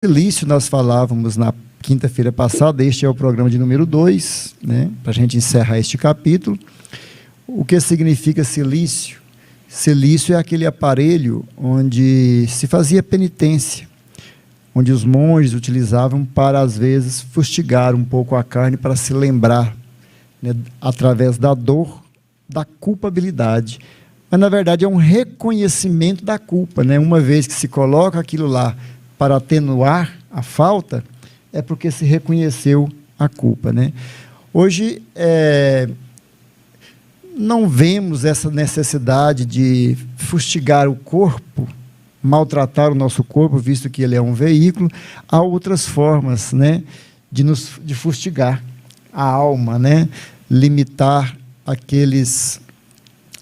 Silício nós falávamos na quinta-feira passada. Este é o programa de número 2, né, para a gente encerrar este capítulo. O que significa silício? Silício é aquele aparelho onde se fazia penitência, onde os monges utilizavam para, às vezes, fustigar um pouco a carne para se lembrar, né, através da dor, da culpabilidade. Mas, na verdade, é um reconhecimento da culpa, né? Uma vez que se coloca aquilo lá para atenuar a falta, é porque se reconheceu a culpa, né? Hoje, não vemos essa necessidade de fustigar o corpo, maltratar o nosso corpo, visto que ele é um veículo. Há outras formas, né, de fustigar a alma, né? Limitar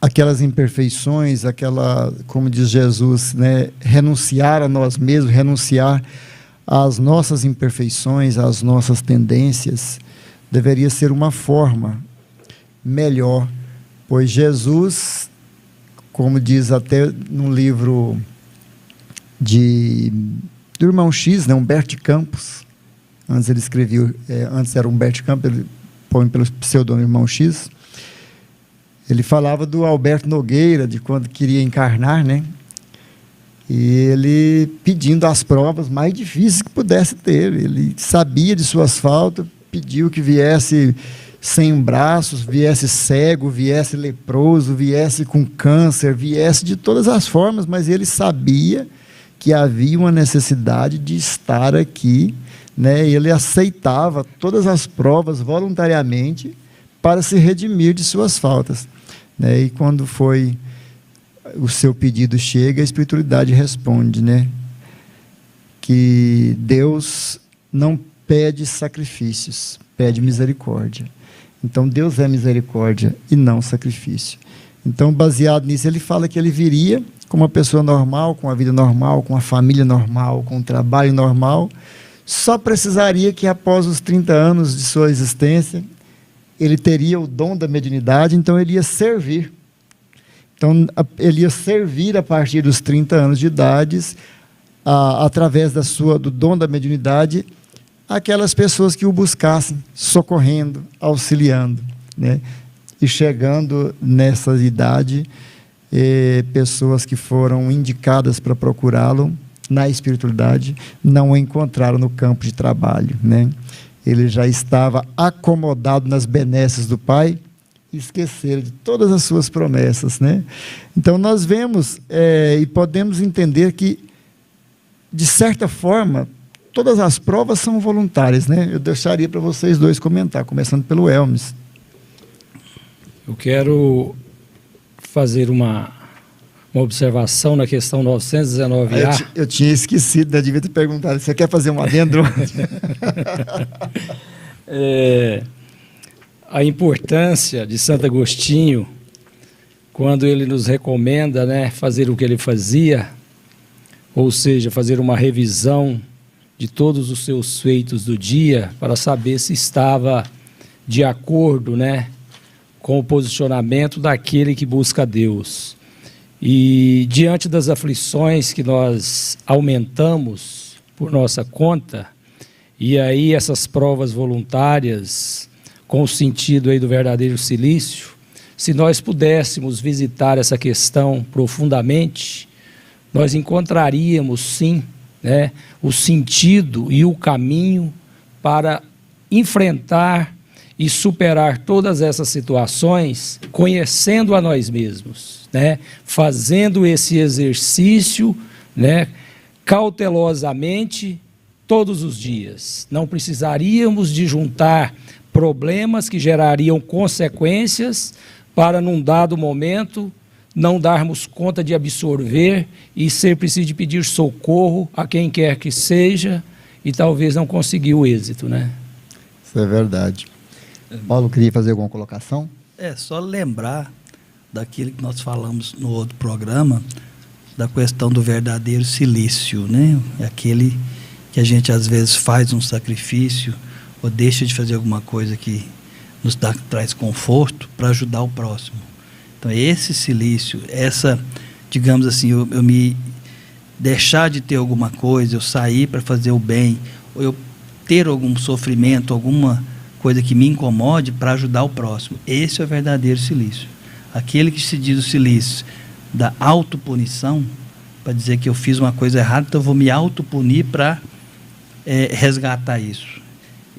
aquelas imperfeições, como diz Jesus, né, renunciar a nós mesmos, renunciar às nossas imperfeições, às nossas tendências, deveria ser uma forma melhor, pois Jesus, como diz até no livro do irmão X, né, Humberto de Campos, antes ele escrevia, antes era Humberto de Campos, ele põe pelo pseudônimo irmão X. Ele falava do Alberto Nogueira, de quando queria encarnar, né? E ele pedindo as provas mais difíceis que pudesse ter. Ele sabia de suas faltas, pediu que viesse sem braços, viesse cego, viesse leproso, viesse com câncer, viesse de todas as formas, mas ele sabia que havia uma necessidade de estar aqui, né? Ele aceitava todas as provas voluntariamente para se redimir de suas faltas. Né? E quando o seu pedido chega, a espiritualidade responde, né, que Deus não pede sacrifícios, pede misericórdia. Então Deus é misericórdia e não sacrifício. Então, baseado nisso, ele fala que ele viria como uma pessoa normal, com a vida normal, com a família normal, com um trabalho normal. Só precisaria que após os 30 anos de sua existência, ele teria o dom da mediunidade, então ele ia servir. Então, ele ia servir a partir dos 30 anos de idade, através do dom da mediunidade, aquelas pessoas que o buscassem, socorrendo, auxiliando, né? E chegando nessa idade, pessoas que foram indicadas para procurá-lo na espiritualidade, não o encontraram no campo de trabalho, né? Ele já estava acomodado nas benesses do Pai, e esqueceram de todas as suas promessas, né? Então, nós vemos e podemos entender que, de certa forma, todas as provas são voluntárias, né? Eu deixaria para vocês dois comentar, começando pelo Elmes. Eu quero fazer uma observação na questão 919A. Eu tinha esquecido, né? Devia ter perguntado. Você quer fazer um adendo? A importância de Santo Agostinho, quando ele nos recomenda, né, fazer o que ele fazia, ou seja, fazer uma revisão de todos os seus feitos do dia, para saber se estava de acordo, né, com o posicionamento daquele que busca Deus. E diante das aflições que nós aumentamos por nossa conta, e aí essas provas voluntárias, com o sentido aí do verdadeiro silício, se nós pudéssemos visitar essa questão profundamente, nós encontraríamos sim, né, o sentido e o caminho para enfrentar e superar todas essas situações, conhecendo a nós mesmos, né? Fazendo esse exercício, né, cautelosamente todos os dias. Não precisaríamos de juntar problemas que gerariam consequências para, num dado momento, não darmos conta de absorver e ser preciso de pedir socorro a quem quer que seja e talvez não conseguir o êxito, né? Isso é verdade. Paulo, queria fazer alguma colocação? Só lembrar daquilo que nós falamos no outro programa, da questão do verdadeiro silício, né? É aquele que a gente às vezes faz um sacrifício ou deixa de fazer alguma coisa que traz conforto para ajudar o próximo. Então, esse silício, digamos assim, eu me deixar de ter alguma coisa, eu sair para fazer o bem, ou eu ter algum sofrimento, alguma coisa que me incomode para ajudar o próximo. Esse é o verdadeiro silício. Aquele que se diz o silício da autopunição, para dizer que eu fiz uma coisa errada, então eu vou me autopunir para resgatar isso.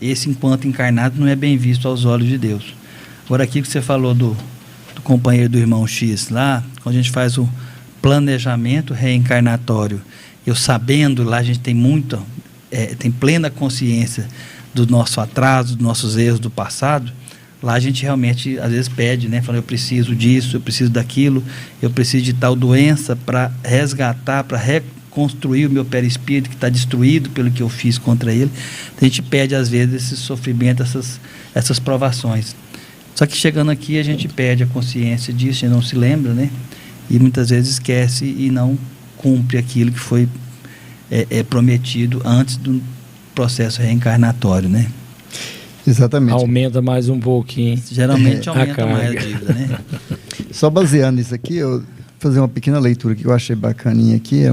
Esse, enquanto encarnado, não é bem visto aos olhos de Deus. Agora, aqui que você falou do companheiro do irmão X, lá, quando a gente faz o planejamento reencarnatório, eu sabendo, lá a gente tem tem plena consciência do nosso atraso, dos nossos erros do passado, lá a gente realmente, às vezes, pede, né? Falando, eu preciso disso, eu preciso daquilo, eu preciso de tal doença para resgatar, para reconstruir o meu perispírito que está destruído pelo que eu fiz contra ele. A gente pede, às vezes, esse sofrimento, essas provações. Só que chegando aqui, a gente perde a consciência disso, a gente não se lembra, né? E muitas vezes esquece e não cumpre aquilo que foi prometido antes do processo reencarnatório, né? Exatamente. Aumenta mais um pouquinho. Geralmente aumenta mais a dívida, né? Só baseando nisso aqui, eu vou fazer uma pequena leitura que eu achei bacaninha aqui,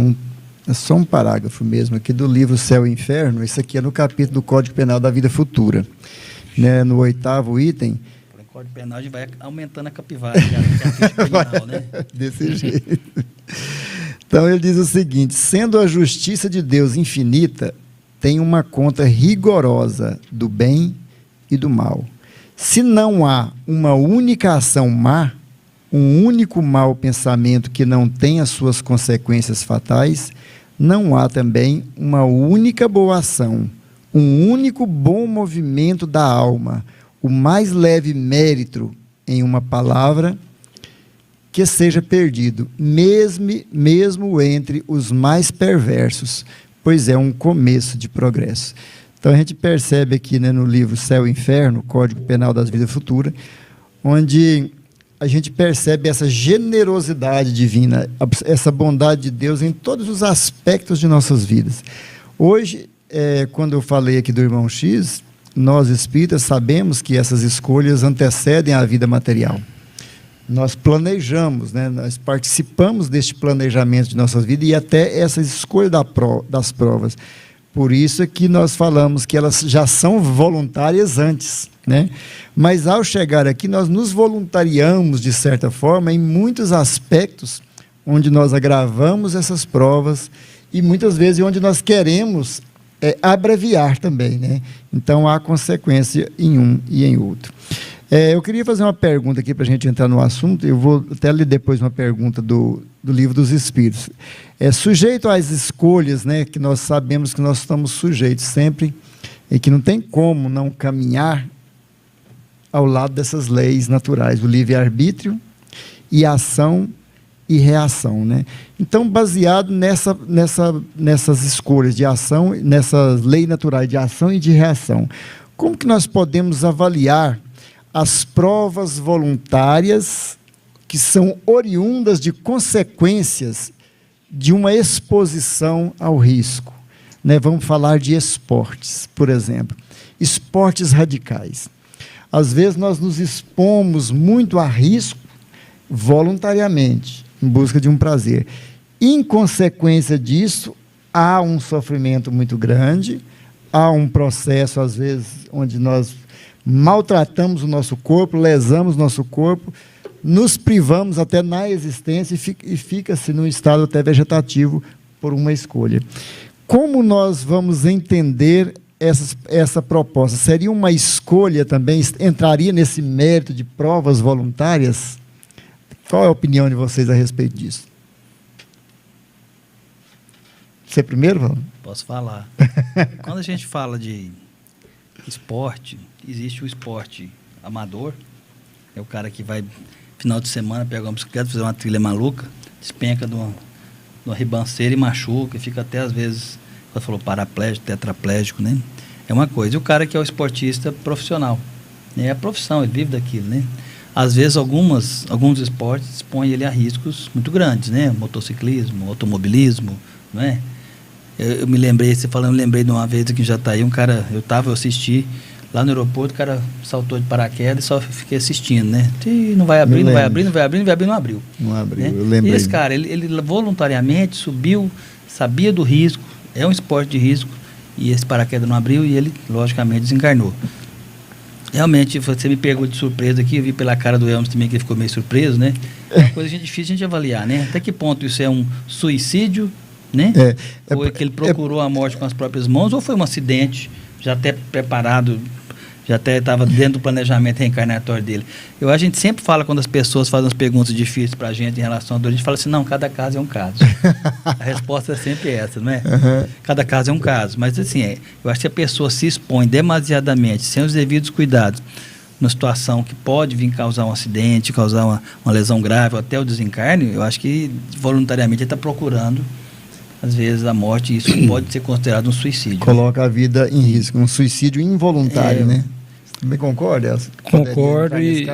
é só um parágrafo mesmo aqui do livro Céu e Inferno. Isso aqui é no capítulo do Código Penal da Vida Futura, né? No 8º item. O Código Penal a gente vai aumentando a capivara, que é a criminal, né? Desse jeito. Então ele diz o seguinte: sendo a justiça de Deus infinita, tem uma conta rigorosa do bem e do mal. Se não há uma única ação má, um único mau pensamento que não tenha suas consequências fatais, não há também uma única boa ação, um único bom movimento da alma, o mais leve mérito em uma palavra que seja perdido, mesmo entre os mais perversos, pois é um começo de progresso. Então a gente percebe aqui, né, no livro Céu e Inferno, Código Penal das Vidas Futuras, onde a gente percebe essa generosidade divina, essa bondade de Deus em todos os aspectos de nossas vidas. Hoje, quando eu falei aqui do irmão X, nós espíritas sabemos que essas escolhas antecedem a vida material. Nós planejamos, né? Nós participamos deste planejamento de nossas vidas e até essa escolha das provas. Por isso é que nós falamos que elas já são voluntárias antes, né? Mas ao chegar aqui, nós nos voluntariamos, de certa forma, em muitos aspectos, onde nós agravamos essas provas e muitas vezes onde nós queremos abreviar também, né? Então há consequência em um e em outro. Eu queria fazer uma pergunta aqui para a gente entrar no assunto. Eu vou até ler depois uma pergunta do Livro dos Espíritos. Sujeito às escolhas, né, que nós sabemos que nós estamos sujeitos sempre, e que não tem como não caminhar ao lado dessas leis naturais, o livre-arbítrio e ação e reação, né? Então, baseado nessas escolhas de ação, nessas leis naturais de ação e de reação, como que nós podemos avaliar as provas voluntárias que são oriundas de consequências de uma exposição ao risco, né? Vamos falar de esportes, por exemplo, esportes radicais. Às vezes nós nos expomos muito a risco voluntariamente, em busca de um prazer. Em consequência disso, há um sofrimento muito grande, há um processo, às vezes, onde nós maltratamos o nosso corpo, lesamos o nosso corpo, nos privamos até na existência e fica-se num estado até vegetativo por uma escolha. Como nós vamos entender essa proposta? Seria uma escolha também? Entraria nesse mérito de provas voluntárias? Qual é a opinião de vocês a respeito disso? Você primeiro, Valão? Posso falar. Quando a gente fala de esporte, existe o esporte amador, é o cara que vai, final de semana, pegar uma bicicleta, fazer uma trilha maluca, despenca de uma ribanceira e machuca, e fica até, às vezes, você falou paraplégico, tetraplégico, né? É uma coisa. E o cara que é o esportista profissional, né? É a profissão, ele vive daquilo, né? Às vezes, alguns esportes expõem ele a riscos muito grandes, né? Motociclismo, automobilismo, não é? Eu me lembrei, você falando, eu lembrei de uma vez aqui em Jataí, eu assisti lá no aeroporto, o cara saltou de paraquedas e só fiquei assistindo, né? E não vai abrir, não abriu. Não abriu, Né? eu lembrei. E esse cara, ele voluntariamente subiu sabia do risco, é um esporte de risco, e esse paraquedas não abriu e ele, logicamente, desencarnou. Realmente, você me pegou de surpresa aqui, eu vi pela cara do Elmer também que ele ficou meio surpreso, né? É uma coisa difícil a gente avaliar, né? Até que ponto isso é um suicídio, né? Ou é que ele procurou a morte com as próprias mãos, ou foi um acidente, já até preparado, já até estava dentro do planejamento reencarnatório dele. A gente sempre fala, quando as pessoas fazem as perguntas difíceis para a gente em relação a dor, a gente fala assim, não, cada caso é um caso. A resposta é sempre essa, não é? Uhum. Cada caso é um caso. Mas assim, eu acho que a pessoa se expõe demasiadamente, sem os devidos cuidados, numa situação que pode vir causar um acidente, causar uma lesão grave, ou até o desencarne, eu acho que voluntariamente ele está procurando, às vezes, a morte, e isso pode ser considerado um suicídio. Coloca a vida em risco, um suicídio involuntário, né? Você também concorda? Concordo, e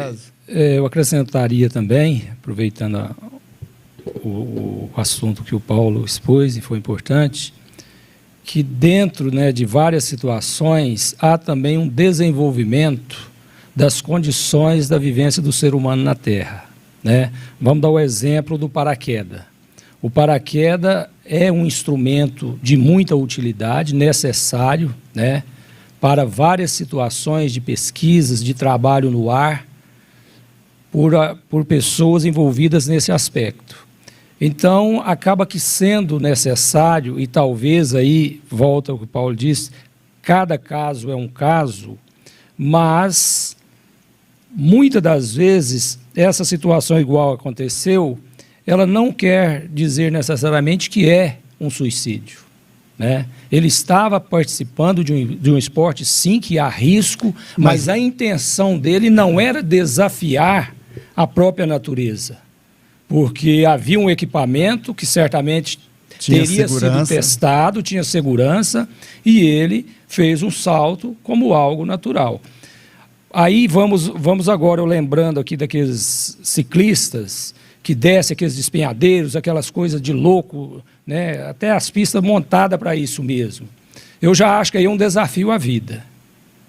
eu acrescentaria também, aproveitando o assunto que o Paulo expôs, e foi importante, que dentro, né, de várias situações há também um desenvolvimento das condições da vivência do ser humano na Terra, né? Vamos dar o exemplo do paraquedas. O paraquedas é um instrumento de muita utilidade, necessário, né, para várias situações de pesquisas, de trabalho no ar, por pessoas envolvidas nesse aspecto. Então, acaba que sendo necessário, e talvez aí, volta ao que o Paulo disse, cada caso é um caso, mas, muitas das vezes, essa situação igual aconteceu, ela não quer dizer necessariamente que é um suicídio, né? Ele estava participando de um esporte, sim, que há risco, mas a intenção dele não era desafiar a própria natureza, porque havia um equipamento que certamente teria sido testado, tinha segurança, e ele fez um salto como algo natural. Aí vamos agora, lembrando aqui daqueles ciclistas que descem aqueles despenhadeiros, aquelas coisas de louco, né? Até as pistas montadas para isso mesmo. Eu já acho que aí é um desafio à vida,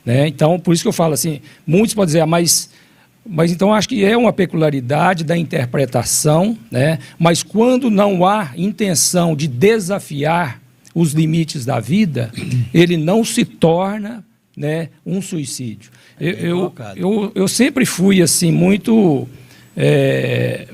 né? Então, por isso que eu falo assim, muitos podem dizer, mas então acho que é uma peculiaridade da interpretação, né? Mas quando não há intenção de desafiar os limites da vida, ele não se torna, né, um suicídio. Eu sempre fui assim muito...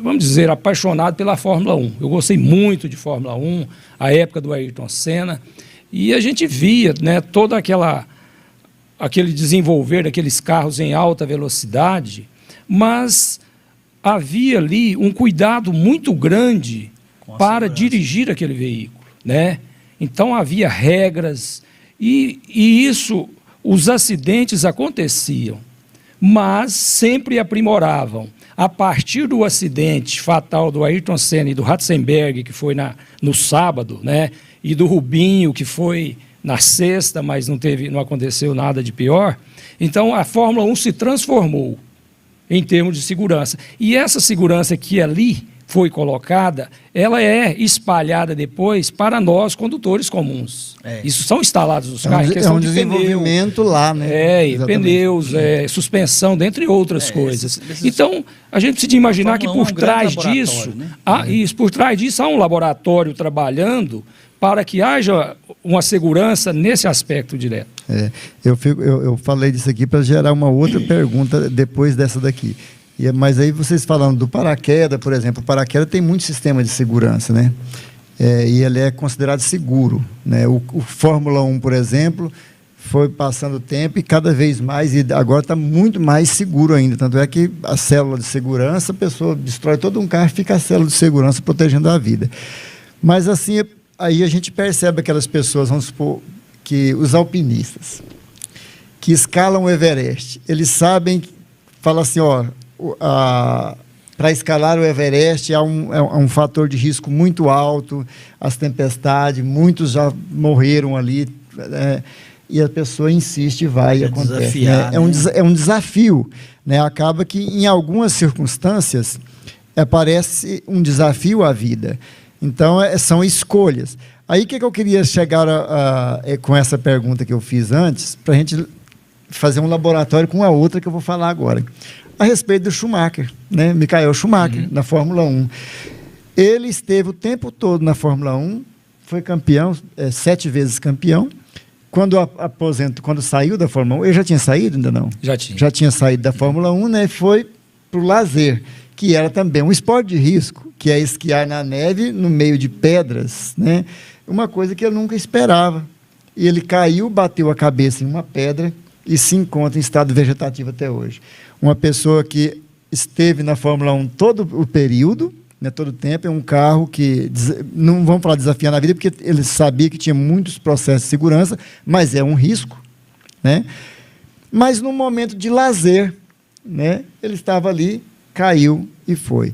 vamos dizer, apaixonado pela Fórmula 1. Eu gostei muito de Fórmula 1, a época do Ayrton Senna, e a gente via, né, todo aquele desenvolver daqueles carros em alta velocidade, mas havia ali um cuidado muito grande para dirigir aquele veículo, né? Então havia regras, e isso, os acidentes aconteciam, mas sempre aprimoravam. A partir do acidente fatal do Ayrton Senna e do Ratzenberger, que foi no sábado, né, e do Rubinho, que foi na sexta, mas não aconteceu nada de pior, então a Fórmula 1 se transformou em termos de segurança. E essa segurança que ali foi colocada, ela é espalhada depois para nós, condutores comuns. Isso são instalados nos carros, em questão de desenvolvimento pneu, lá, né? pneus, suspensão, dentre outras coisas. Então, a gente precisa imaginar que por trás disso, né? Por trás disso há um laboratório trabalhando para que haja uma segurança nesse aspecto direto. Eu falei disso aqui para gerar uma outra pergunta depois dessa daqui. Mas aí vocês falando do paraquedas, por exemplo, o paraquedas tem muito sistema de segurança, né? E ele é considerado seguro, né? O Fórmula 1, por exemplo, foi passando o tempo e cada vez mais, e agora está muito mais seguro ainda. Tanto é que a célula de segurança, a pessoa destrói todo um carro e fica a célula de segurança protegendo a vida. Mas assim, aí a gente percebe aquelas pessoas, vamos supor, que os alpinistas, que escalam o Everest, eles sabem, falam assim, ó, para escalar o Everest há um fator de risco muito alto, as tempestades, muitos já morreram ali, e a pessoa insiste e vai e acontece. Desafiar, né? É um desafio, né? Acaba que em algumas circunstâncias parece um desafio à vida. Então são escolhas. Aí o que eu queria chegar com essa pergunta que eu fiz antes, para a gente fazer um laboratório com a outra que eu vou falar agora. A respeito do Schumacher, né? Michael Schumacher, na Fórmula 1. Ele esteve o tempo todo na Fórmula 1, foi campeão, 7 vezes campeão. Quando saiu da Fórmula 1, ele já tinha saído, ainda não? Já tinha. Já tinha saído da Fórmula 1, né? E foi para o lazer, que era também um esporte de risco, que é esquiar na neve no meio de pedras, né? Uma coisa que eu nunca esperava. E ele caiu, bateu a cabeça em uma pedra e se encontra em estado vegetativo até hoje. Uma pessoa que esteve na Fórmula 1 todo o período, né, todo o tempo, é um carro que, não vamos falar desafiar na vida, porque ele sabia que tinha muitos processos de segurança, mas é um risco, né? Mas num momento de lazer, né, ele estava ali, caiu e foi.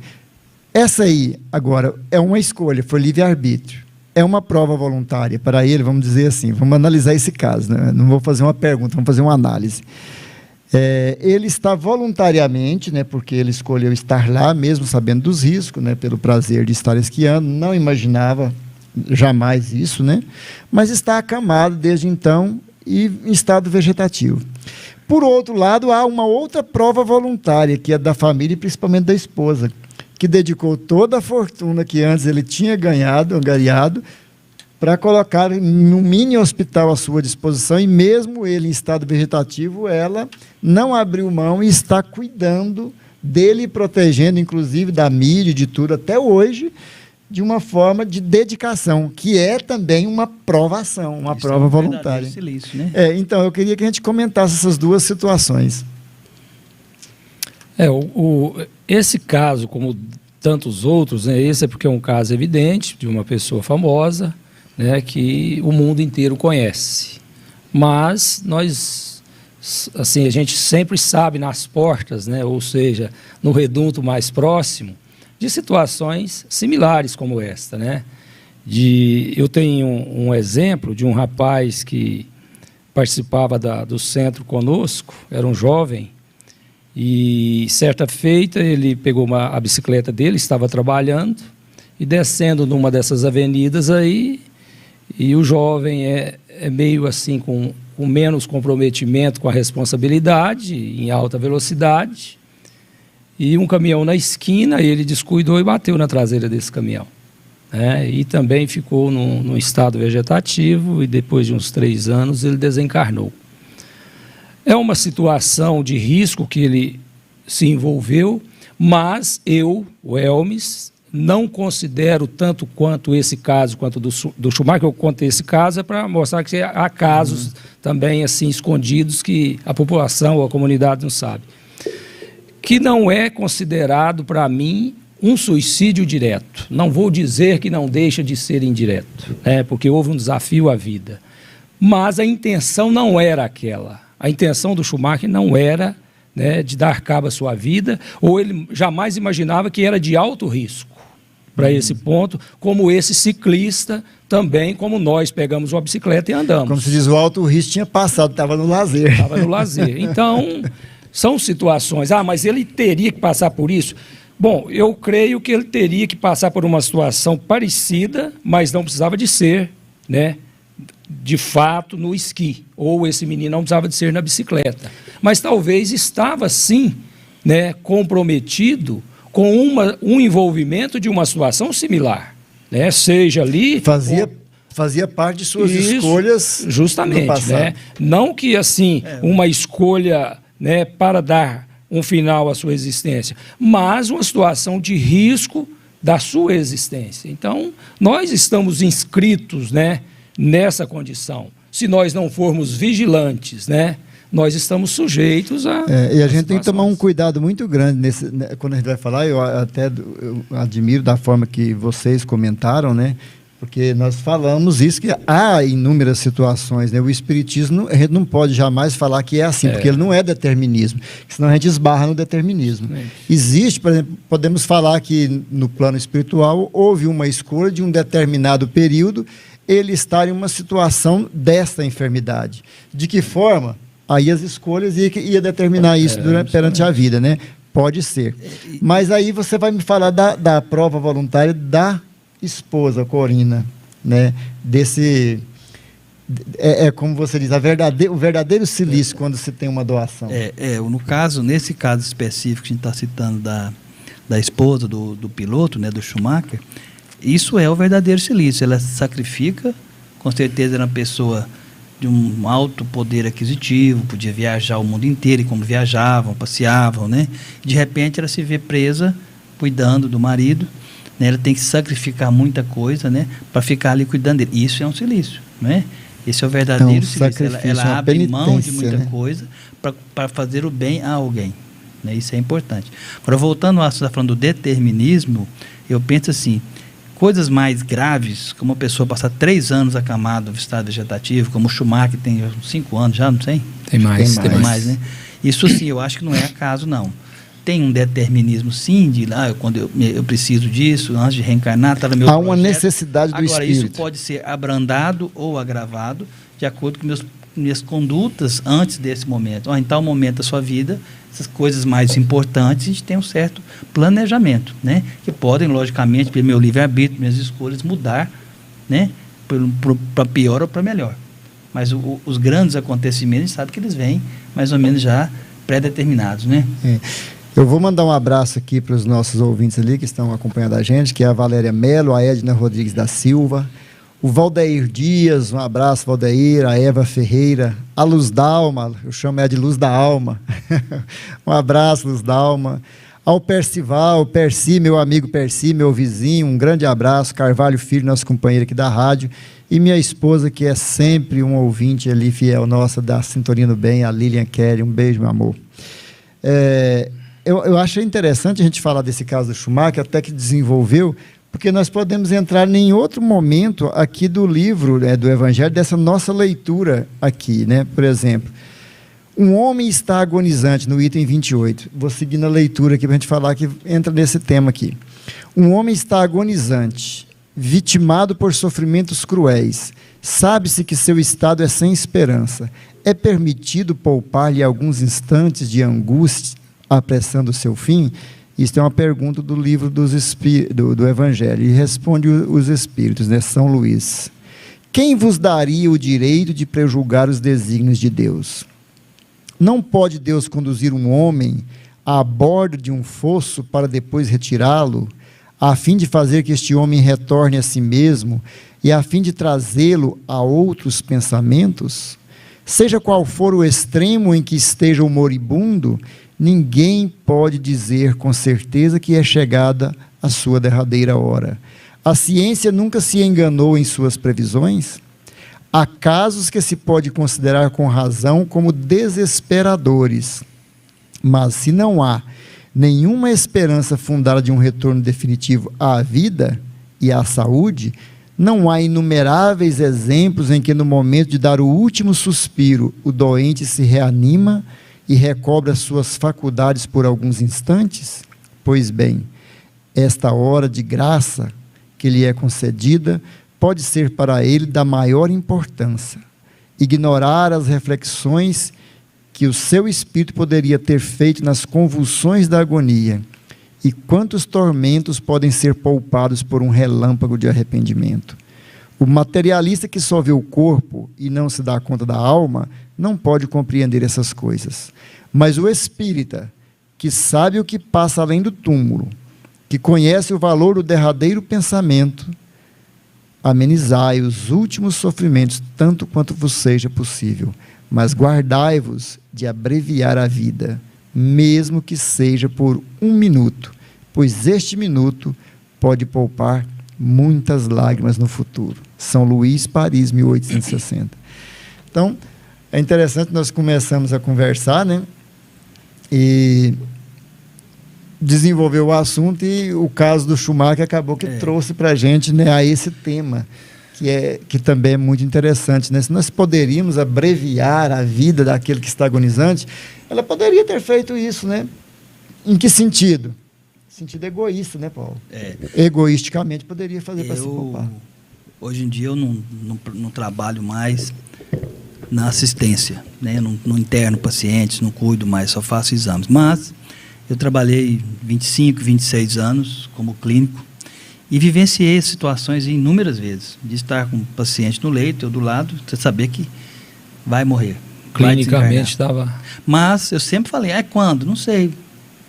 Essa aí, agora, é uma escolha, foi livre-arbítrio. É uma prova voluntária para ele, vamos dizer assim, vamos analisar esse caso, né? Não vou fazer uma pergunta, vamos fazer uma análise. Ele está voluntariamente, né, porque ele escolheu estar lá, mesmo sabendo dos riscos, né, pelo prazer de estar esquiando, não imaginava jamais isso, né, mas está acamado desde então e em estado vegetativo. Por outro lado, há uma outra prova voluntária, que é da família e principalmente da esposa, que dedicou toda a fortuna que antes ele tinha angariado, para colocar num mini hospital à sua disposição, e mesmo ele em estado vegetativo, ela não abriu mão e está cuidando dele, protegendo, inclusive, da mídia, de tudo, até hoje, de uma forma de dedicação, que é também uma provação, uma prova voluntária. Silício, né? Então, eu queria que a gente comentasse essas duas situações. Esse caso, como tantos outros, né, esse é porque é um caso evidente de uma pessoa famosa, né, que o mundo inteiro conhece. Mas nós, assim, a gente sempre sabe nas portas, né, ou seja, no reduto mais próximo, de situações similares como esta, né? Eu tenho um exemplo de um rapaz que participava do centro conosco, era um jovem, e certa feita ele pegou a bicicleta dele, estava trabalhando, e descendo numa dessas avenidas aí, e o jovem é meio assim com menos comprometimento com a responsabilidade, em alta velocidade, e um caminhão na esquina, ele descuidou e bateu na traseira desse caminhão, né? E também ficou num estado vegetativo, e depois de uns 3 anos ele desencarnou. É uma situação de risco que ele se envolveu, mas eu, o Elmes, não considero tanto quanto esse caso, quanto do Schumacher. Eu contei esse caso para mostrar que há casos também assim escondidos que a população ou a comunidade não sabe. Que não é considerado, para mim, um suicídio direto. Não vou dizer que não deixa de ser indireto, né, porque houve um desafio à vida. Mas a intenção não era aquela. A intenção do Schumacher não era, né, de dar cabo à sua vida, ou ele jamais imaginava que era de alto risco para esse ponto, como esse ciclista também, como nós pegamos uma bicicleta e andamos. Como se diz, o alto risco tinha passado, estava no lazer. Estava no lazer. Então, são situações, mas ele teria que passar por isso? Bom, eu creio que ele teria que passar por uma situação parecida, mas não precisava de ser, né, de fato, no esqui, ou esse menino não precisava de ser na bicicleta, mas talvez estava sim, né, comprometido com um envolvimento de uma situação similar, né, seja ali... Fazia parte de suas escolhas justamente, do passado. Né? Não que assim, uma escolha, né, para dar um final à sua existência, mas uma situação de risco da sua existência. Então, nós estamos inscritos, né, nessa condição. Se nós não formos vigilantes, né, nós estamos sujeitos a... e a gente tem que tomar um cuidado muito grande quando a gente vai falar. Eu admiro da forma que vocês comentaram, né, porque nós falamos isso, que há inúmeras situações, né? O espiritismo, a gente não pode jamais falar que é assim, porque ele não é determinismo, senão a gente esbarra no determinismo. Existe, por exemplo, podemos falar que no plano espiritual houve uma escolha de um determinado período ele estar em uma situação desta enfermidade. De que forma? Aí as escolhas ia determinar isso perante a vida, né? Pode ser. Mas aí você vai me falar da prova voluntária da esposa, Corina, né? Desse... como você diz, o verdadeiro silício quando se tem uma doação. No caso, nesse caso específico que a gente está citando da esposa do piloto, né, do Schumacher, isso é o verdadeiro silício. Ela sacrifica, com certeza era uma pessoa de um alto poder aquisitivo, podia viajar o mundo inteiro, e como viajavam, passeavam, né? De repente ela se vê presa, cuidando do marido, né? Ela tem que sacrificar muita coisa, né? Para ficar ali cuidando dele. Isso é um silício, né? Esse é o verdadeiro silício. Ela abre mão de muita coisa para fazer o bem a alguém, né? Isso é importante. Agora, voltando ao que você está falando do determinismo, eu penso assim, coisas mais graves, como uma pessoa passar 3 anos acamada no estado vegetativo, como o Schumacher tem 5 anos já, não sei? Tem mais. Né? Isso sim, eu acho que não é acaso, não. Tem um determinismo, sim, de quando eu preciso disso, antes de reencarnar, está no meu projeto. Há uma necessidade do Agora, espírito. isso pode ser abrandado ou agravado de acordo com minhas condutas antes desse momento. Em tal momento da sua vida, essas coisas mais importantes, a gente tem um certo planejamento, né? Que podem, logicamente, pelo meu livre-arbítrio, minhas escolhas, mudar, né? Para pior ou para melhor. Mas os grandes acontecimentos, a gente sabe que eles vêm mais ou menos já pré-determinados, né? Eu vou mandar um abraço aqui para os nossos ouvintes ali que estão acompanhando a gente, que é a Valéria Melo, a Edna Rodrigues da Silva, o Valdeir Dias, um abraço, Valdeir, a Eva Ferreira, a Luz Dalma, eu chamo ela de Luz da Alma, um abraço, Luz Dalma, ao Percival, Perci, meu amigo Perci, meu vizinho, um grande abraço, Carvalho Filho, nosso companheiro aqui da rádio, e minha esposa, que é sempre um ouvinte ali, fiel nossa, da Sintonia do Bem, a Lilian Kelly, um beijo, meu amor. Eu achei interessante a gente falar desse caso do Schumacher, até que desenvolveu, porque nós podemos entrar em outro momento aqui do livro, né, do Evangelho, dessa nossa leitura aqui, né? Por exemplo, um homem está agonizante, no item 28. Vou seguir na leitura aqui para a gente falar que entra nesse tema aqui. Um homem está agonizante, vitimado por sofrimentos cruéis. Sabe-se que seu estado é sem esperança. É permitido poupar-lhe alguns instantes de angústia, apressando o seu fim? Isso é uma pergunta do livro do Evangelho, e responde os Espíritos, né? São Luís. Quem vos daria o direito de prejulgar os desígnios de Deus? Não pode Deus conduzir um homem a bordo de um fosso para depois retirá-lo, a fim de fazer que este homem retorne a si mesmo e a fim de trazê-lo a outros pensamentos? Seja qual for o extremo em que esteja o moribundo, ninguém pode dizer com certeza que é chegada a sua derradeira hora. A ciência nunca se enganou em suas previsões? Há casos que se pode considerar com razão como desesperadores, mas se não há nenhuma esperança fundada de um retorno definitivo à vida e à saúde, não há inumeráveis exemplos em que no momento de dar o último suspiro, o doente se reanima e recobra suas faculdades por alguns instantes? Pois bem, esta hora de graça que lhe é concedida pode ser para ele da maior importância. Ignorar as reflexões que o seu espírito poderia ter feito nas convulsões da agonia, e quantos tormentos podem ser poupados por um relâmpago de arrependimento. O materialista que só vê o corpo e não se dá conta da alma, não pode compreender essas coisas. Mas o espírita, que sabe o que passa além do túmulo, que conhece o valor do derradeiro pensamento, amenizai os últimos sofrimentos, tanto quanto vos seja possível, mas guardai-vos de abreviar a vida, mesmo que seja por 1 minuto, pois este minuto pode poupar muitas lágrimas no futuro. São Luís, Paris, 1860. Então, é interessante, nós começamos a conversar, né? E desenvolveu o assunto, e o caso do Schumacher acabou que trouxe para a gente, né, a esse tema, que também é muito interessante, né? Se nós poderíamos abreviar a vida daquele que está agonizante, ela poderia ter feito isso, né? Em que sentido? Sentido egoísta, né, Paulo? Egoisticamente poderia fazer para se poupar. Hoje em dia eu não trabalho mais na assistência, né? Eu não interno pacientes, não cuido mais, só faço exames. Mas eu trabalhei 25, 26 anos como clínico e vivenciei situações inúmeras vezes, de estar com um paciente no leito, eu do lado, você saber que vai morrer. Clinicamente estava... Mas eu sempre falei, quando? Não sei.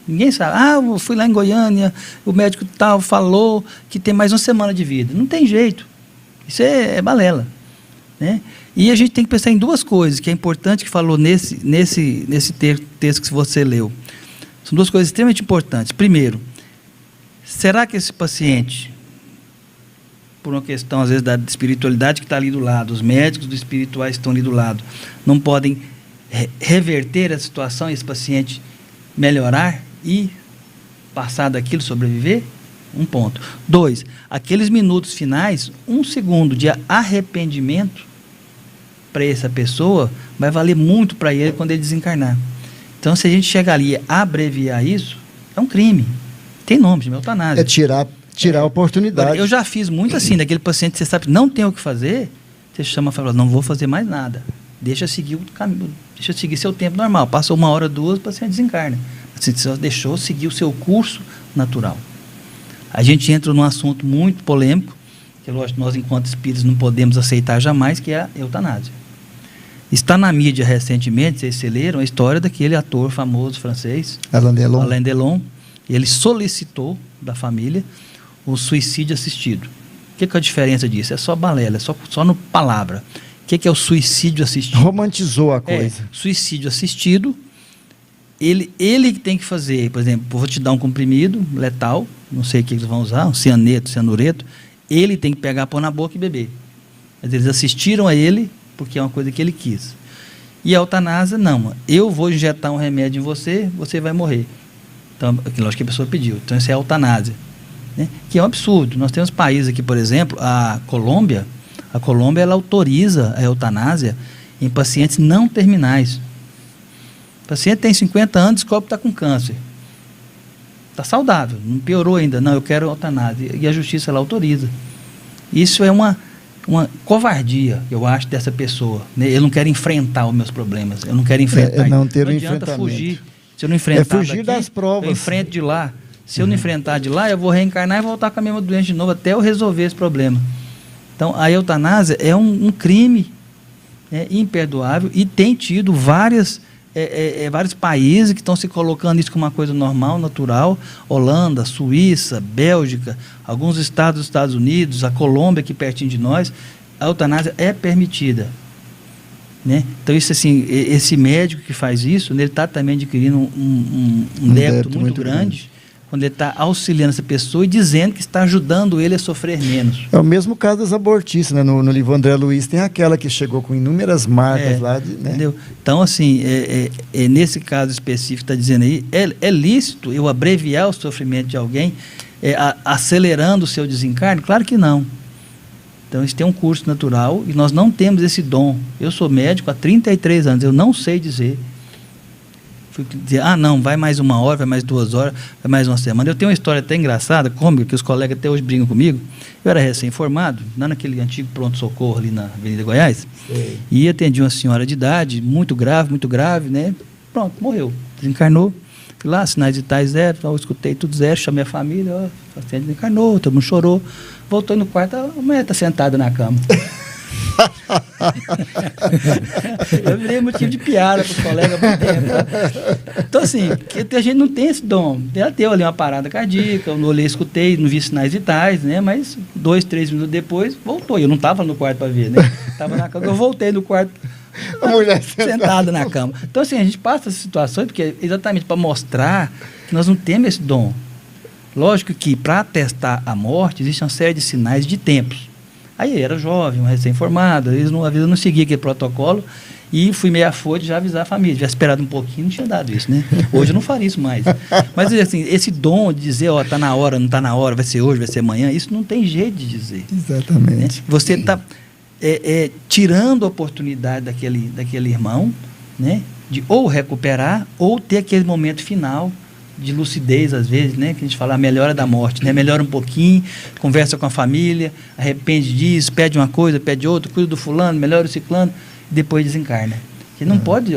Ninguém sabe. Eu fui lá em Goiânia, o médico tal falou que tem mais uma semana de vida. Não tem jeito. Isso é balela, né? E a gente tem que pensar em duas coisas, que é importante, que falou nesse texto que você leu. São duas coisas extremamente importantes. Primeiro, será que esse paciente, por uma questão, às vezes, da espiritualidade que está ali do lado, os médicos dos espirituais que estão ali do lado, não podem reverter a situação e esse paciente melhorar e passar daquilo, sobreviver? Um ponto. 2, aqueles minutos finais, 1 segundo de arrependimento para essa pessoa vai valer muito para ele quando ele desencarnar. Então, se a gente chegar ali e abreviar isso, é um crime. Tem nome, chama eutanásia. É tirar a oportunidade. Agora, eu já fiz muito assim, daquele paciente que você sabe que não tem o que fazer, você chama e fala, não vou fazer mais nada. Deixa seguir o caminho, deixa seguir seu tempo normal. Passou 1 hora, 2, o paciente desencarna. Você só deixou seguir o seu curso natural. A gente entra num assunto muito polêmico, que lógico, nós enquanto espíritos não podemos aceitar jamais, que é a eutanásia. Está na mídia recentemente, vocês se leram, a história daquele ator famoso francês, Alain Delon. Ele solicitou da família o suicídio assistido. O que é a diferença disso? É só balela, é só no palavra. O que é o suicídio assistido? Romantizou a coisa. Suicídio assistido, ele que tem que fazer, por exemplo, vou te dar um comprimido letal, não sei o que eles vão usar, um cianeto, cianureto, ele tem que pegar, pôr na boca e beber. Mas eles assistiram a ele porque é uma coisa que ele quis. E a eutanásia, não, eu vou injetar um remédio em você, você vai morrer. Então, lógico que a pessoa pediu. Então, isso é a eutanásia, né? Que é um absurdo. Nós temos países aqui, por exemplo, a Colômbia ela autoriza a eutanásia em pacientes não terminais. O paciente tem 50 anos, descobre que está com câncer. Está saudável, não piorou ainda. Não, eu quero eutanásia. E a justiça ela autoriza. Isso é uma covardia, eu acho, dessa pessoa, né? Eu não quero enfrentar os meus problemas. Eu não quero enfrentar. Não ter não um adianta enfrentamento. Fugir. Se eu não enfrentar fugir daqui, das provas. eu enfrento de lá. Se eu não enfrentar de lá, eu vou reencarnar e voltar com a mesma doença de novo até eu resolver esse problema. Então, a eutanásia é um crime imperdoável e tem tido vários países que estão se colocando isso como uma coisa normal, natural. Holanda, Suíça, Bélgica, alguns estados dos Estados Unidos, a Colômbia, aqui pertinho de nós, a eutanásia é permitida. Né? Então, isso, assim, esse médico que faz isso, ele está também adquirindo um débito muito grande, quando ele está auxiliando essa pessoa e dizendo que está ajudando ele a sofrer menos. É o mesmo caso das abortistas, né? No livro André Luiz tem aquela que chegou com inúmeras marcas lá. Né? Entendeu? Então, assim, nesse caso específico que está dizendo aí, é lícito eu abreviar o sofrimento de alguém, acelerando o seu desencarne? Claro que não. Então, isso tem um curso natural e nós não temos esse dom. Eu sou médico há 33 anos, eu não sei dizer. Fui dizer, não, vai mais 1 hora, vai mais 2 horas, vai mais 1 semana. Eu tenho uma história até engraçada, cômica, que os colegas até hoje brincam comigo. Eu era recém-formado, lá naquele antigo pronto-socorro ali na Avenida Goiás, e atendi uma senhora de idade, muito grave, né? Pronto, morreu, desencarnou. Fui lá, sinais vitais 0, eu escutei tudo 0, chamei a família, o paciente desencarnou, todo mundo chorou. Voltou no quarto, a mulher está sentada na cama. Eu virei motivo de piada para os colegas por tempo. Tá? Então, assim, a gente não tem esse dom. Ela deu ali uma parada cardíaca, eu olhei, escutei, não vi sinais vitais, né? Mas 2, 3 minutos depois, voltou. Eu não estava no quarto para ver, né? Estava na cama, eu voltei no quarto, a mulher sentada na cama. Então, assim, a gente passa essas situações porque exatamente para mostrar que nós não temos esse dom. Lógico que para atestar a morte existe uma série de sinais de tempos. Aí eu era jovem, um recém-formado, às vezes eu não seguia aquele protocolo e fui meio afoito já avisar a família. Já esperado um pouquinho, não tinha dado isso, né? Hoje eu não faria isso mais. Mas assim, esse dom de dizer, está na hora, não está na hora, vai ser hoje, vai ser amanhã, isso não tem jeito de dizer. Exatamente. Né? Você está tirando a oportunidade daquele irmão, né? De ou recuperar ou ter aquele momento final de lucidez, às vezes, né? Que a gente fala a melhora da morte, né? Melhora um pouquinho, conversa com a família, arrepende disso, pede uma coisa, pede outra, cuida do fulano, melhora o ciclano, e depois desencarna. Você não pode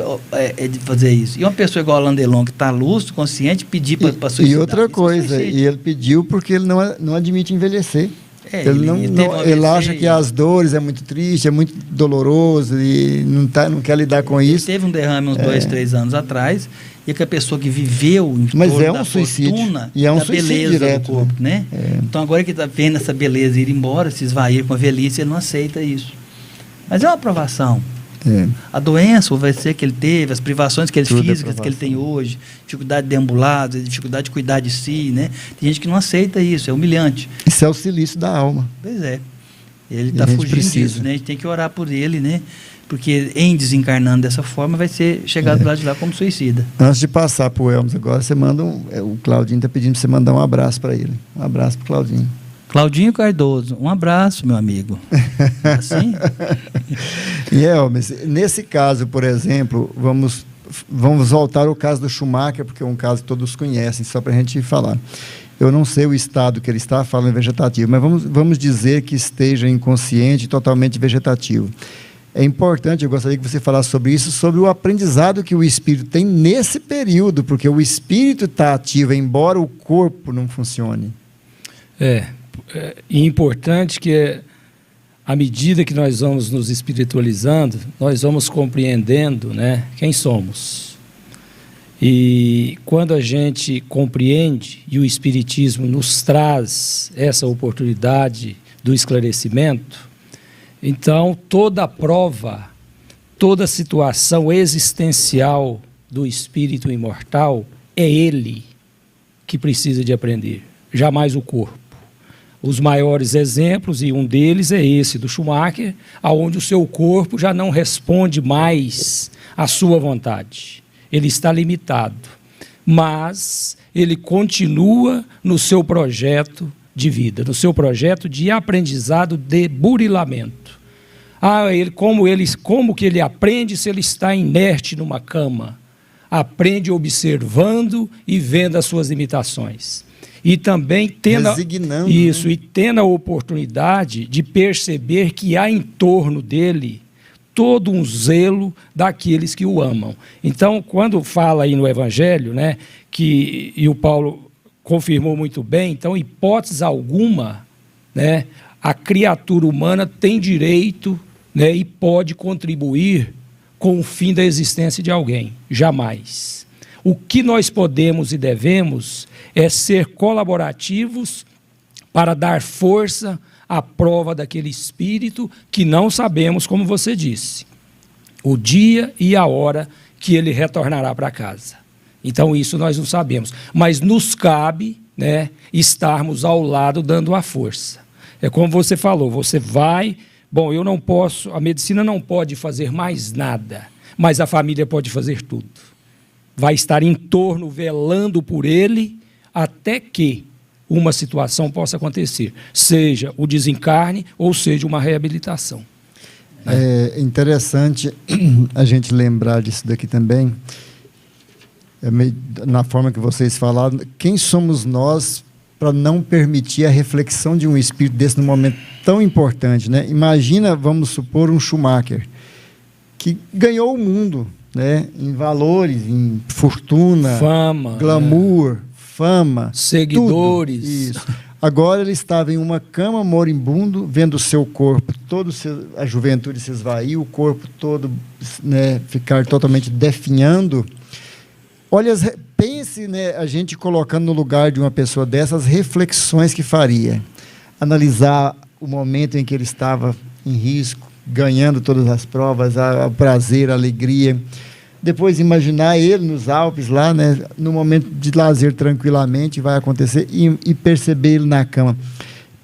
fazer isso. E uma pessoa igual a Alain Delon, que está lúcido, consciente, pedir para suicidar. E outra coisa, e ele pediu porque ele não admite envelhecer. Ele acha que as dores é muito triste, é muito doloroso e não quer lidar com isso. Teve um derrame uns 2, 3 anos atrás, e que a pessoa que viveu em torno da fortuna, e é um da beleza direto, do corpo, né? Então agora que está vendo essa beleza ir embora, se esvair com a velhice, ele não aceita isso. Mas é uma aprovação. A doença, o AVC que ele teve, as privações que ele físicas que ele tem hoje, dificuldade de deambular, dificuldade de cuidar de si, né? Tem gente que não aceita isso, é humilhante. Isso é o silício da alma. Pois é. Ele está fugindo disso, né? A gente tem que orar por ele, né? Porque em desencarnando dessa forma vai ser chegado do lado de lá como suicida. Antes de passar para o Elmos agora, você manda o Claudinho está pedindo para você mandar um abraço para ele. Um abraço para o Claudinho. Claudinho Cardoso, um abraço, meu amigo. Assim? E Elmes, nesse caso, por exemplo, vamos voltar ao caso do Schumacher, porque é um caso que todos conhecem, só para a gente falar. Eu não sei o estado que ele está falando vegetativo, mas vamos dizer que esteja inconsciente, totalmente vegetativo. É importante, eu gostaria que você falasse sobre isso, sobre o aprendizado que o espírito tem nesse período, porque o espírito está ativo, embora o corpo não funcione. E importante que, à medida que nós vamos nos espiritualizando, nós vamos compreendendo, né, quem somos. E quando a gente compreende, e o Espiritismo nos traz essa oportunidade do esclarecimento, então toda prova, toda situação existencial do espírito imortal, é ele que precisa de aprender, jamais o corpo. Os maiores exemplos, e um deles é esse do Schumacher, onde o seu corpo já não responde mais à sua vontade. Ele está limitado, mas ele continua no seu projeto de vida, no seu projeto de aprendizado de burilamento. Como que ele aprende se ele está inerte numa cama? Aprende observando e vendo as suas limitações. E também tendo a oportunidade de perceber que há em torno dele todo um zelo daqueles que o amam. Então, quando fala aí no Evangelho, né, e o Paulo confirmou muito bem, então, hipótese alguma, né, a criatura humana tem direito, né, e pode contribuir com o fim da existência de alguém. Jamais. O que nós podemos e devemos é ser colaborativos para dar força à prova daquele espírito que não sabemos, como você disse, o dia e a hora que ele retornará para casa. Então isso nós não sabemos, mas nos cabe, né, estarmos ao lado dando a força. É como você falou, você vai, eu não posso, a medicina não pode fazer mais nada, mas a família pode fazer tudo. Vai estar em torno, velando por ele, até que uma situação possa acontecer, seja o desencarne ou seja uma reabilitação. É interessante a gente lembrar disso daqui também, na forma que vocês falaram, quem somos nós para não permitir a reflexão de um espírito desse num momento tão importante, né? Imagina, vamos supor, um Schumacher, que ganhou o mundo, né, em valores, em fortuna, fama, glamour, fama, seguidores. Tudo. Isso. Agora ele estava em uma cama moribundo, vendo o seu corpo, a juventude se esvair, o corpo todo, né, ficar totalmente definhando. Olha, pense, né, a gente colocando no lugar de uma pessoa dessas, reflexões que faria. Analisar o momento em que ele estava em risco, ganhando todas as provas, o prazer, a alegria. Depois imaginar ele nos Alpes, lá, né, no momento de lazer tranquilamente, vai acontecer, e perceber ele na cama.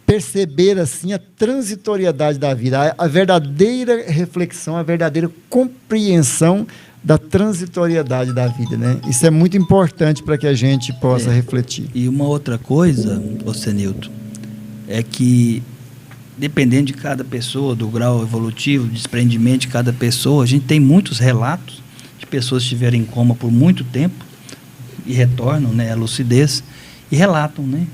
Perceber, assim, a transitoriedade da vida, a verdadeira reflexão, a verdadeira compreensão da transitoriedade da vida, né? Isso é muito importante para que a gente possa refletir. E uma outra coisa, Nilton, é que dependendo de cada pessoa, do grau evolutivo, desprendimento de cada pessoa, a gente tem muitos relatos de pessoas que estiveram em coma por muito tempo e retornam, né, à lucidez e relatam, né,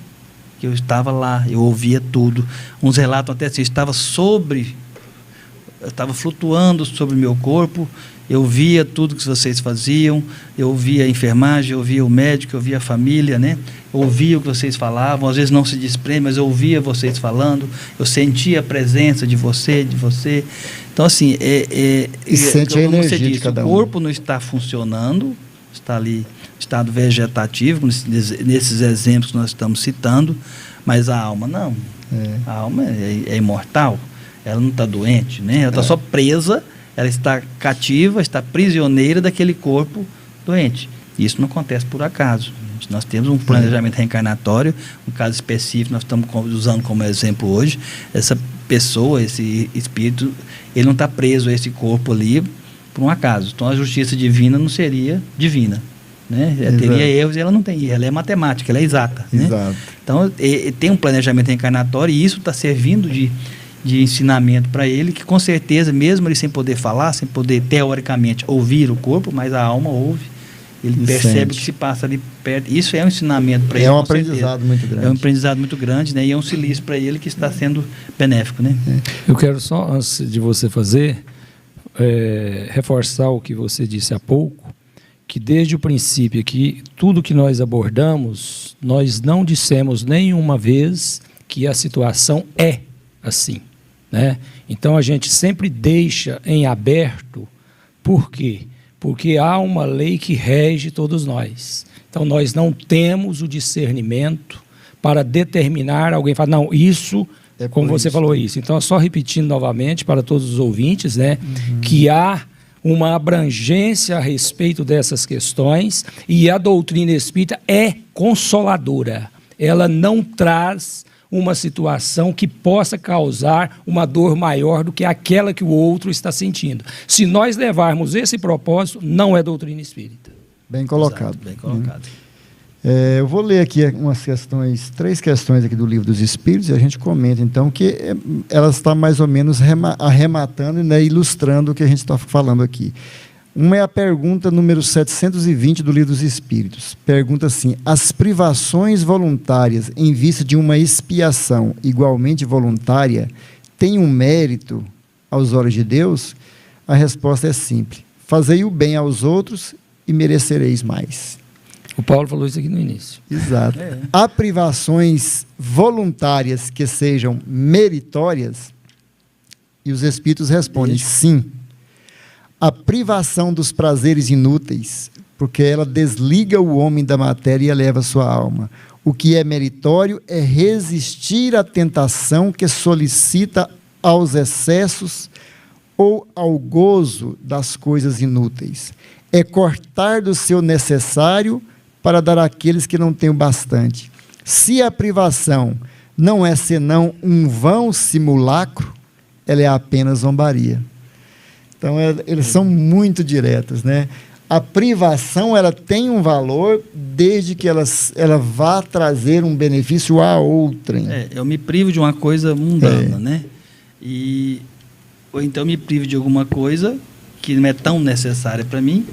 que eu estava lá, eu ouvia tudo. Uns relatam até assim, eu estava flutuando sobre o meu corpo, Eu via tudo que vocês faziam, eu via a enfermagem, eu via o médico, eu via a família, né? Eu ouvia o que vocês falavam, às vezes não se desprende, mas eu ouvia vocês falando, eu sentia a presença de você. Então, assim, e sente a energia de cada um. O corpo não está funcionando, está ali em estado vegetativo, nesses exemplos que nós estamos citando, mas a alma não. A alma é imortal, ela não está doente, né? Ela está só presa, ela está cativa, está prisioneira daquele corpo doente. Isso não acontece por acaso. Nós temos um planejamento reencarnatório, um caso específico, nós estamos usando como exemplo hoje. Essa pessoa, esse espírito, ele não está preso a esse corpo ali por um acaso. Então a justiça divina não seria divina, né? Ela teria erros e ela não tem erro, ela é matemática, ela é exata. Exato. Né? Então tem um planejamento reencarnatório e isso está servindo de ensinamento para ele, que com certeza, mesmo ele sem poder falar, sem poder teoricamente ouvir o corpo, mas a alma ouve, ele percebe o que se passa ali perto. Isso é um ensinamento para ele. É um aprendizado muito grande. É um aprendizado muito grande, né? E é um silício para ele que está sendo benéfico, né? Eu quero só, antes de você fazer, reforçar o que você disse há pouco, que desde o princípio que tudo que nós abordamos, nós não dissemos nenhuma vez que a situação é assim, né? Então a gente sempre deixa em aberto. Por quê? Porque há uma lei que rege todos nós. Então nós não temos o discernimento para determinar, alguém fala, não, isso, como você falou isso. Então só repetindo novamente para todos os ouvintes, né, que há uma abrangência a respeito dessas questões e a doutrina espírita é consoladora. Ela não traz uma situação que possa causar uma dor maior do que aquela que o outro está sentindo. Se nós levarmos esse propósito, não é doutrina espírita. Bem colocado. Exato, bem colocado. Eu vou ler aqui três questões aqui do Livro dos Espíritos, e a gente comenta, então, que elas estão mais ou menos arrematando, né, ilustrando o que a gente está falando aqui. Uma é a pergunta número 720 do Livro dos Espíritos. Pergunta assim: as privações voluntárias em vista de uma expiação igualmente voluntária têm um mérito aos olhos de Deus? A resposta é simples: fazei o bem aos outros e merecereis mais. O Paulo falou isso aqui no início. Exato. Há privações voluntárias que sejam meritórias? E os Espíritos respondem sim. A privação dos prazeres inúteis, porque ela desliga o homem da matéria e eleva sua alma. O que é meritório é resistir à tentação que solicita aos excessos ou ao gozo das coisas inúteis. É cortar do seu necessário para dar àqueles que não têm o bastante. Se a privação não é senão um vão simulacro, ela é apenas zombaria. Então, eles são muito diretos, né? A privação, ela tem um valor desde que ela vá trazer um benefício a outrem. Eu me privo de uma coisa mundana, né? Ou então me privo de alguma coisa que não é tão necessária para mim,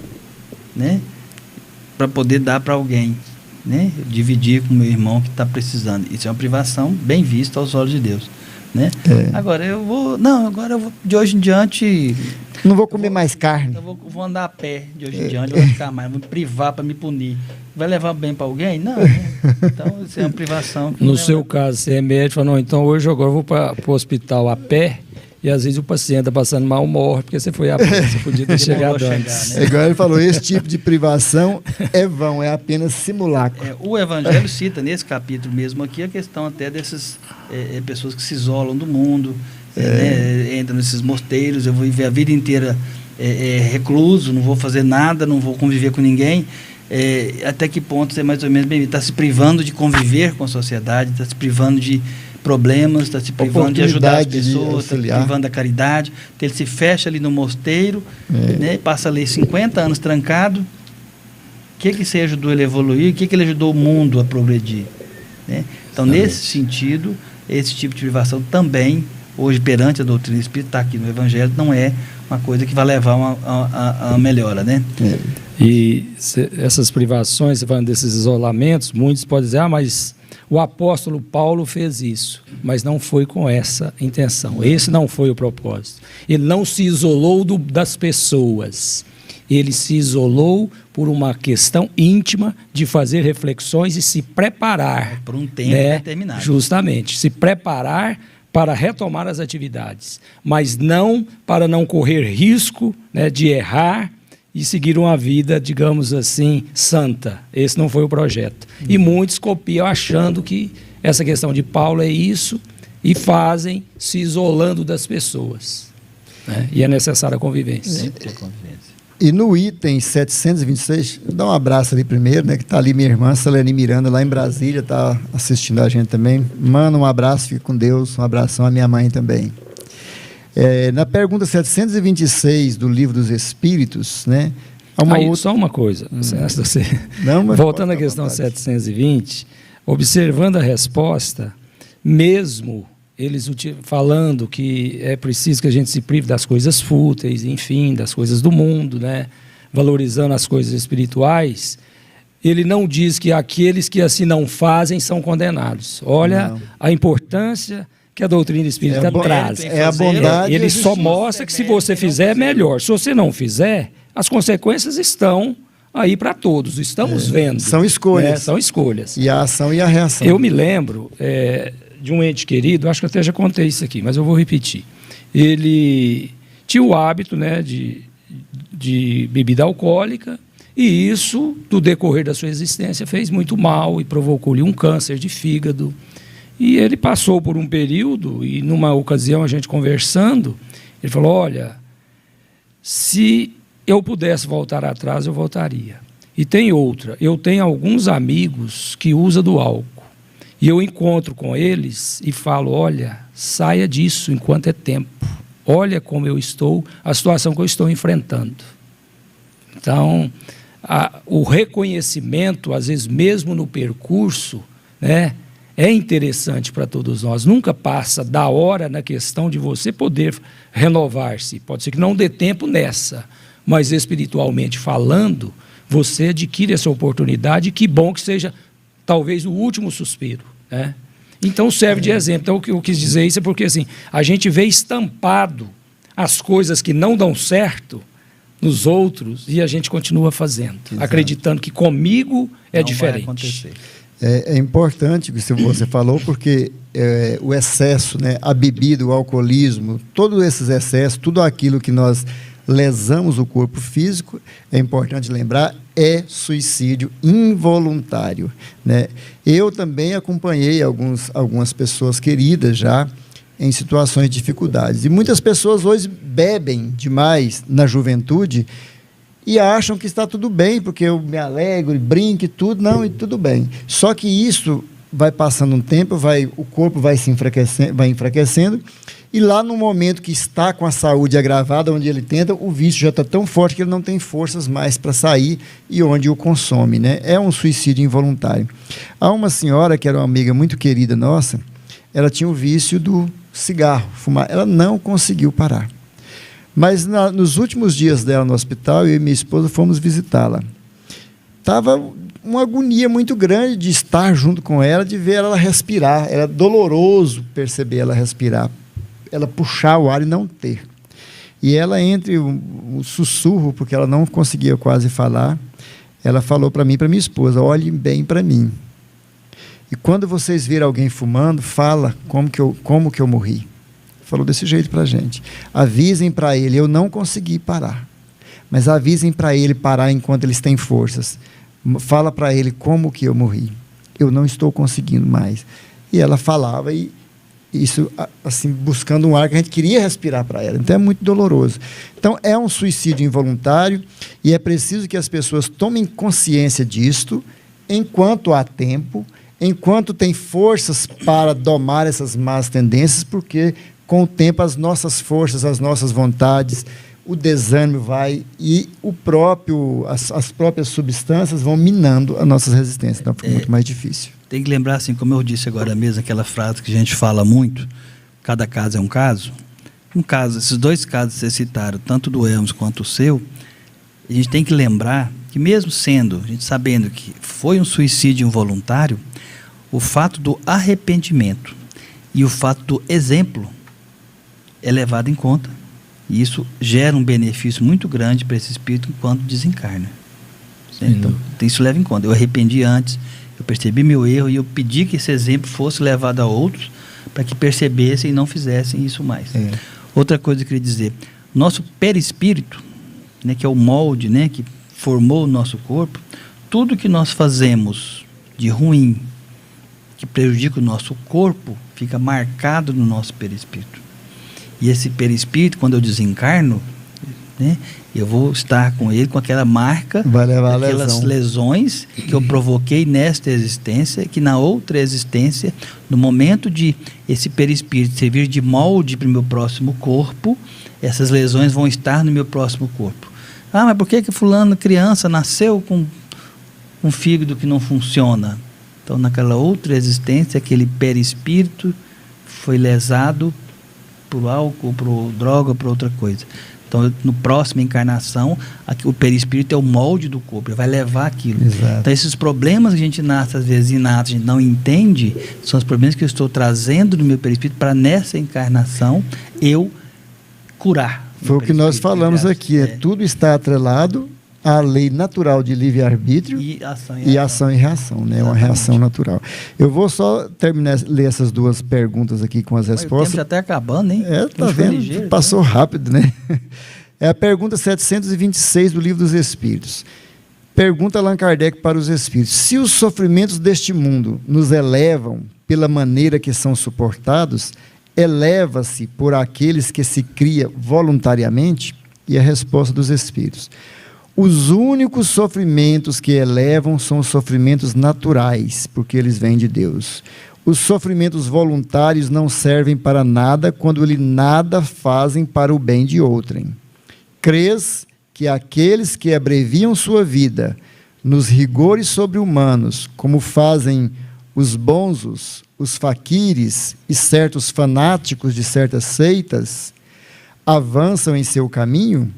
né? Para poder dar para alguém, né? Dividir com o meu irmão que está precisando. Isso é uma privação bem vista aos olhos de Deus, né? Agora eu vou de hoje em diante não vou comer mais carne. Eu vou andar a pé de hoje em diante, não vou ficar mais, vou me privar para me punir. Vai levar bem para alguém? Não, né? Então isso é uma privação. No seu caso, você é médico, fala, não, então hoje agora eu vou para o hospital a pé. E às vezes o paciente está passando mal, morre, porque você foi a pé, você podia ter chegado antes. Né? Igual ele falou, esse tipo de privação é vão, é apenas simulacro. O Evangelho cita nesse capítulo mesmo aqui a questão até dessas pessoas que se isolam do mundo, né, entram nesses mosteiros. Eu vou viver a vida inteira recluso, não vou fazer nada, não vou conviver com ninguém. Até que ponto você mais ou menos está se privando de conviver com a sociedade, está se privando de problemas, está se privando de ajudar as pessoas, está se privando da caridade. Então, ele se fecha ali no mosteiro, né, passa ali 50 anos trancado. O que você ajudou ele a evoluir? O que ele ajudou o mundo a progredir? Né? Então, nesse sentido, esse tipo de privação também, hoje, perante a doutrina espírita, está aqui no Evangelho, não é uma coisa que vai levar a uma melhora, né? E essas privações, falando desses isolamentos, muitos podem dizer, mas O apóstolo Paulo fez isso, mas não foi com essa intenção. Esse não foi o propósito. Ele não se isolou das pessoas. Ele se isolou por uma questão íntima de fazer reflexões e se preparar. Por um tempo determinado. Justamente, se preparar para retomar as atividades, mas não para não correr risco, né, de errar e seguir uma vida, digamos assim, santa. Esse não foi o projeto. E muitos copiam achando que essa questão de Paulo é isso e fazem se isolando das pessoas. Né? E é necessária a convivência. Sempre ter convivência. E no item 726, dá um abraço ali primeiro, né, que está ali minha irmã, Selene Miranda, lá em Brasília, está assistindo a gente também. Manda um abraço, fique com Deus, um abração à minha mãe também. Na pergunta 726 do Livro dos Espíritos, né, há uma outra... Só uma coisa, Não, mas voltando à questão 720, observando a resposta, mesmo eles falando que é preciso que a gente se prive das coisas fúteis, enfim, das coisas do mundo, né? Valorizando as coisas espirituais, ele não diz que aqueles que assim não fazem são condenados. Olha a importância que a doutrina espírita traz. É a bondade. Ele só mostra que se você fizer, é melhor. Se você não fizer, as consequências estão aí para todos. Estamos vendo. São escolhas. Né? São escolhas. E a ação e a reação. Eu me lembro... de um ente querido, acho que até já contei isso aqui, mas eu vou repetir. Ele tinha o hábito, né, de bebida alcoólica, e isso, do decorrer da sua existência, fez muito mal e provocou-lhe um câncer de fígado. E ele passou por um período, e numa ocasião a gente conversando, ele falou, olha, se eu pudesse voltar atrás, eu voltaria. E tem outra, eu tenho alguns amigos que usam do álcool. E eu encontro com eles e falo, olha, saia disso enquanto é tempo. Olha como eu estou, a situação que eu estou enfrentando. Então, o reconhecimento, às vezes mesmo no percurso, né, é interessante para todos nós. Nunca passa da hora na questão de você poder renovar-se. Pode ser que não dê tempo nessa, mas espiritualmente falando, você adquire essa oportunidade, e que bom que seja talvez o último suspiro, né? Então serve de exemplo. Então o que eu quis dizer isso é porque assim, a gente vê estampado as coisas que não dão certo nos outros e a gente continua fazendo, acreditando que comigo é diferente. É importante o que você falou, porque o excesso, né, a bebida, o alcoolismo, todos esses excessos, tudo aquilo que nós lesamos o corpo físico, é importante lembrar, é suicídio involuntário, né? Eu também acompanhei algumas pessoas queridas já em situações de dificuldades. E muitas pessoas hoje bebem demais na juventude e acham que está tudo bem, porque eu me alegro e brinco e tudo. Não, e tudo bem. Só que isso vai passando um tempo, o corpo vai enfraquecendo, e lá no momento que está com a saúde agravada, onde ele tenta, o vício já está tão forte que ele não tem forças mais para sair e onde o consome, né? É um suicídio involuntário. Há uma senhora que era uma amiga muito querida nossa, ela tinha o vício do cigarro, fumar. Ela não conseguiu parar. Mas nos últimos dias dela no hospital, eu e minha esposa fomos visitá-la. Estava uma agonia muito grande de estar junto com ela, de ver ela respirar. Era doloroso perceber ela respirar, ela puxar o ar e não ter. E ela, entre um sussurro, porque ela não conseguia quase falar, ela falou para mim e para minha esposa, olhem bem para mim. E quando vocês virem alguém fumando, fala como que eu morri. Falou desse jeito para a gente. Avisem para ele, eu não consegui parar. Mas avisem para ele parar enquanto eles têm forças. Fala para ele como que eu morri. Eu não estou conseguindo mais. E ela falava, e isso assim, buscando um ar que a gente queria respirar para ela. Então é muito doloroso. Então é um suicídio involuntário e é preciso que as pessoas tomem consciência disto enquanto há tempo, enquanto tem forças para domar essas más tendências, porque com o tempo as nossas forças, as nossas vontades, o desânimo vai e as próprias substâncias vão minando as nossas resistências. Então fica muito mais difícil. Tem que lembrar, assim, como eu disse agora mesmo, aquela frase que a gente fala muito, cada caso é um caso. Um caso, esses dois casos que vocês citaram, tanto do Hermes quanto o seu, a gente tem que lembrar que mesmo sendo, a gente sabendo que foi um suicídio involuntário, o fato do arrependimento e o fato do exemplo é levado em conta. E isso gera um benefício muito grande para esse espírito enquanto desencarna. Então, isso leva em conta. Eu arrependi antes, eu percebi meu erro e eu pedi que esse exemplo fosse levado a outros para que percebessem e não fizessem isso mais. Outra coisa que eu queria dizer, nosso perispírito, né, que é o molde, né, que formou o nosso corpo, tudo que nós fazemos de ruim, que prejudica o nosso corpo, fica marcado no nosso perispírito. E esse perispírito, quando eu desencarno, né, eu vou estar com ele, com aquela marca, vai levar aquelas lesões que eu provoquei nesta existência, que na outra existência, no momento de esse perispírito servir de molde para o meu próximo corpo, essas lesões vão estar no meu próximo corpo. Ah, mas por que fulano, criança, nasceu com um fígado que não funciona? Então, naquela outra existência, aquele perispírito foi lesado por álcool, por droga, por outra coisa. Então, no próxima encarnação, o perispírito é o molde do corpo, ele vai levar aquilo. Exato. Então, esses problemas que a gente nasce, às vezes, inatos, a gente não entende, são os problemas que eu estou trazendo no meu perispírito para, nessa encarnação, eu curar. Foi o que nós falamos aqui, tudo está atrelado à lei natural de livre-arbítrio e ação e reação, né? Uma reação natural. Eu vou só terminar, ler essas duas perguntas aqui com as respostas. O tempo já está acabando, hein? Tá vendo? Ligeiro, passou rápido, né? É a pergunta 726 do Livro dos Espíritos. Pergunta Allan Kardec para os Espíritos: se os sofrimentos deste mundo nos elevam pela maneira que são suportados, eleva-se por aqueles que se cria voluntariamente? E a resposta dos Espíritos: os únicos sofrimentos que elevam são os sofrimentos naturais, porque eles vêm de Deus. Os sofrimentos voluntários não servem para nada quando eles nada fazem para o bem de outrem. Crês que aqueles que abreviam sua vida nos rigores sobre-humanos, como fazem os bonzos, os faquires e certos fanáticos de certas seitas, avançam em seu caminho?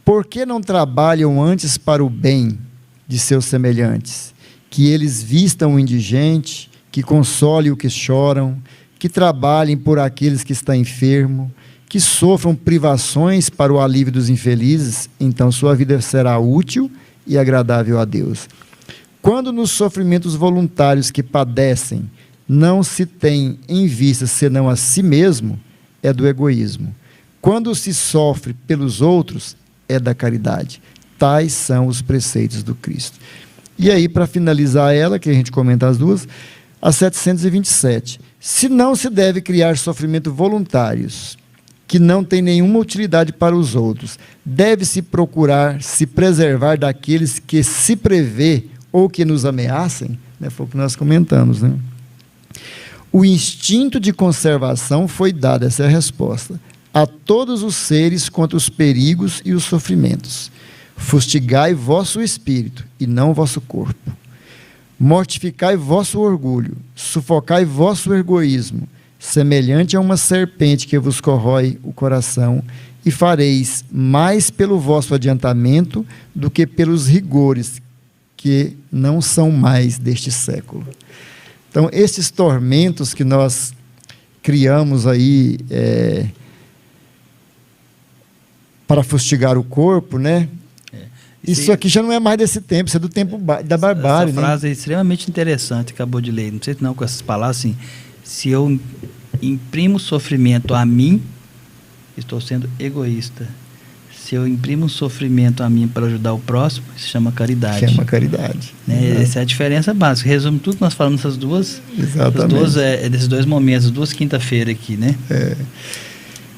Por que não trabalham antes para o bem de seus semelhantes? Que eles vistam o indigente, que consolem o que choram, que trabalhem por aqueles que estão enfermos, que sofram privações para o alívio dos infelizes, então sua vida será útil e agradável a Deus. Quando nos sofrimentos voluntários que padecem não se tem em vista senão a si mesmo, é do egoísmo. Quando se sofre pelos outros, é da caridade. Tais são os preceitos do Cristo. E aí, para finalizar ela, que a gente comenta as duas, a 727. Se não se deve criar sofrimento voluntários, que não tem nenhuma utilidade para os outros, deve-se procurar se preservar daqueles que se prevê ou que nos ameacem? Né? Foi o que nós comentamos, né? O instinto de conservação foi dado, essa é a resposta, a todos os seres contra os perigos e os sofrimentos. Fustigai vosso espírito, e não vosso corpo. Mortificai vosso orgulho, sufocai vosso egoísmo, semelhante a uma serpente que vos corrói o coração, e fareis mais pelo vosso adiantamento do que pelos rigores que não são mais deste século. Então, esses tormentos que nós criamos aí para fustigar o corpo, né? Isso aqui já não é mais desse tempo, isso é do tempo da barbárie. Essa frase é extremamente interessante, acabou de ler. Não sei se não, com essas palavras assim: se eu imprimo sofrimento a mim, estou sendo egoísta. Se eu imprimo um sofrimento a mim para ajudar o próximo, isso chama caridade. Chama caridade. Né? Essa é a diferença básica. Resume tudo que nós falamos nessas duas. Exatamente. Desses dois momentos, duas quinta-feiras aqui, né?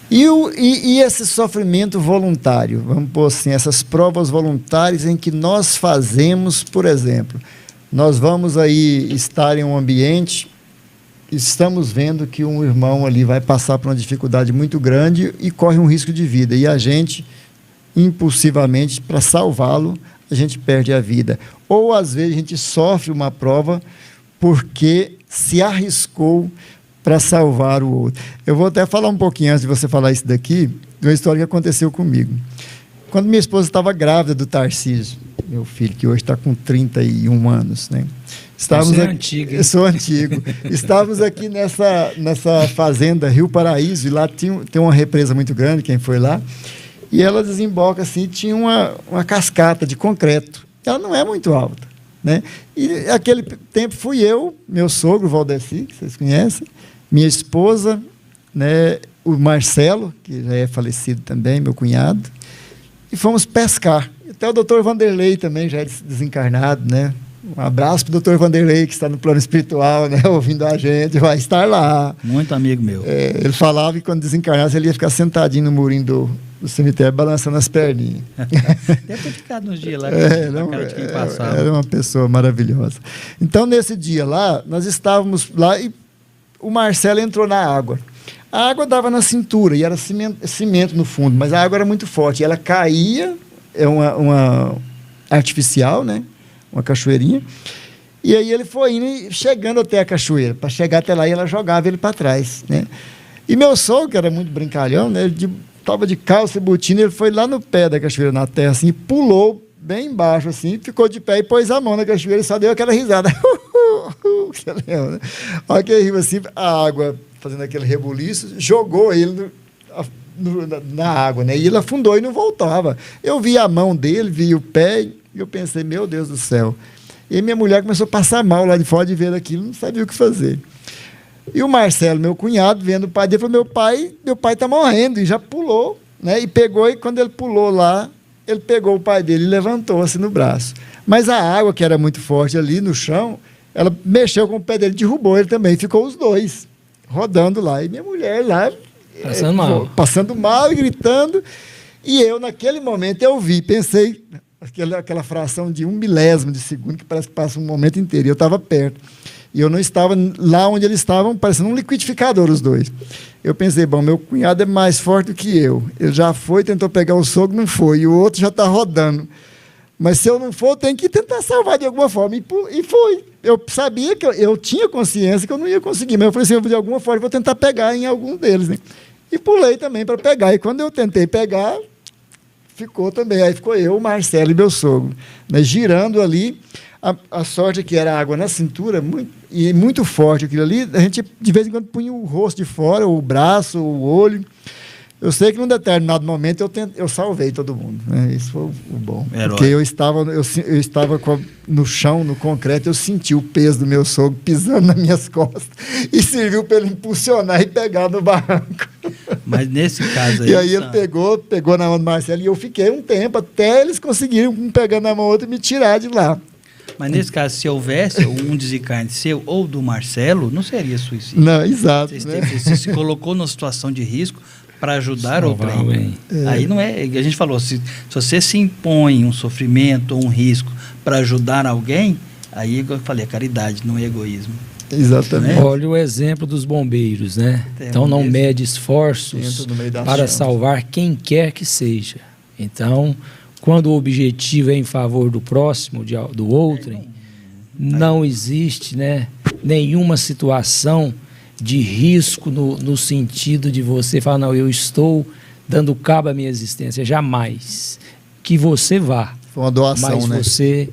E esse sofrimento voluntário, vamos pôr assim, essas provas voluntárias em que nós fazemos, por exemplo, nós vamos aí estar em um ambiente, estamos vendo que um irmão ali vai passar por uma dificuldade muito grande e corre um risco de vida, e a gente, impulsivamente, para salvá-lo, a gente perde a vida. Ou, às vezes, a gente sofre uma prova porque se arriscou para salvar o outro. Eu vou até falar um pouquinho, antes de você falar isso daqui, de uma história que aconteceu comigo. Quando minha esposa estava grávida do Tarcísio, meu filho, que hoje está com 31 anos, né? Você é antigo, hein? Eu sou antigo. Estávamos aqui nessa fazenda Rio Paraíso, e lá tem uma represa muito grande, quem foi lá, e ela desemboca assim, tinha uma cascata de concreto. Ela não é muito alta, né? E naquele tempo fui eu, meu sogro, Valdeci, que vocês conhecem, minha esposa, né, o Marcelo, que já é falecido também, meu cunhado, e fomos pescar. Até o doutor Vanderlei também já é desencarnado, né? Um abraço para o doutor Vanderlei, que está no plano espiritual, né, ouvindo a gente, vai estar lá. Muito amigo meu. Ele falava que quando desencarnasse ele ia ficar sentadinho no murinho do cemitério, balançando as perninhas. Deve ter ficado uns dias lá, na cara de quem passava. Era uma pessoa maravilhosa. Então, nesse dia lá, nós estávamos lá e o Marcelo entrou na água. A água dava na cintura e era cimento no fundo, mas a água era muito forte. E ela caía, uma artificial, né? Uma cachoeirinha, e aí ele foi indo e chegando até a cachoeira. Para chegar até lá, e ela jogava ele para trás, né? E meu sogro, que era muito brincalhão, né? Ele estava de calça e botina, ele foi lá no pé da cachoeira, na terra, assim, e pulou bem embaixo, assim, ficou de pé e pôs a mão na cachoeira e só deu aquela risada. Você lembra, né? Olha que ele riu assim, a água fazendo aquele rebuliço, jogou ele na água, né? E ele afundou e não voltava. Eu vi a mão dele, vi o pé, e eu pensei, meu Deus do céu. E minha mulher começou a passar mal lá de fora de ver aquilo, não sabia o que fazer. E o Marcelo, meu cunhado, vendo o pai dele, falou, meu pai está morrendo, e já pulou, né? E pegou, e quando ele pulou lá, ele pegou o pai dele e levantou assim no braço. Mas a água, que era muito forte ali no chão, ela mexeu com o pé dele, derrubou ele também, ficou os dois rodando lá. E minha mulher lá, passando mal e gritando. E eu, naquele momento, eu vi, pensei, aquela fração de 1 milésimo de segundo, que parece que passa um momento inteiro. E eu estava perto. E eu não estava lá onde eles estavam, parecendo um liquidificador, os dois. Eu pensei, bom, meu cunhado é mais forte do que eu. Ele já foi, tentou pegar o sogro, não foi. E o outro já está rodando. Mas se eu não for, eu tenho que tentar salvar de alguma forma. E foi. Eu sabia que eu tinha consciência que eu não ia conseguir, mas eu falei assim, de alguma forma, eu vou tentar pegar em algum deles, né? E pulei também para pegar. E quando eu tentei pegar, ficou também. Aí ficou eu, o Marcelo e meu sogro, né, girando ali. A sorte é que era água na cintura, muito forte aquilo ali. A gente, de vez em quando, punha o rosto de fora, o braço, o olho. Eu sei que num determinado momento eu salvei todo mundo, né? Isso foi o bom. Porque eu estava no chão, no concreto, eu senti o peso do meu sogro pisando nas minhas costas e serviu para ele impulsionar e pegar no barranco. Mas nesse caso aí... E aí ele pegou na mão do Marcelo e eu fiquei um tempo até eles conseguirem um pegar na mão outra e me tirar de lá. Mas nesse caso, se houvesse um desencarne seu ou do Marcelo, não seria suicídio. Não, exato. Você se colocou numa situação de risco para ajudar outrem. Aí não é... A gente falou, se você se impõe um sofrimento ou um risco para ajudar alguém, aí eu falei, é caridade, não é egoísmo. Exatamente. Olha o exemplo dos bombeiros, né? Então não mede esforços para salvar quem quer que seja. Então, quando o objetivo é em favor do próximo, do outrem, não existe, né, nenhuma situação de risco no sentido de você falar, não, eu estou dando cabo à minha existência. Jamais. Que você vá. Foi uma doação, mas né? Você...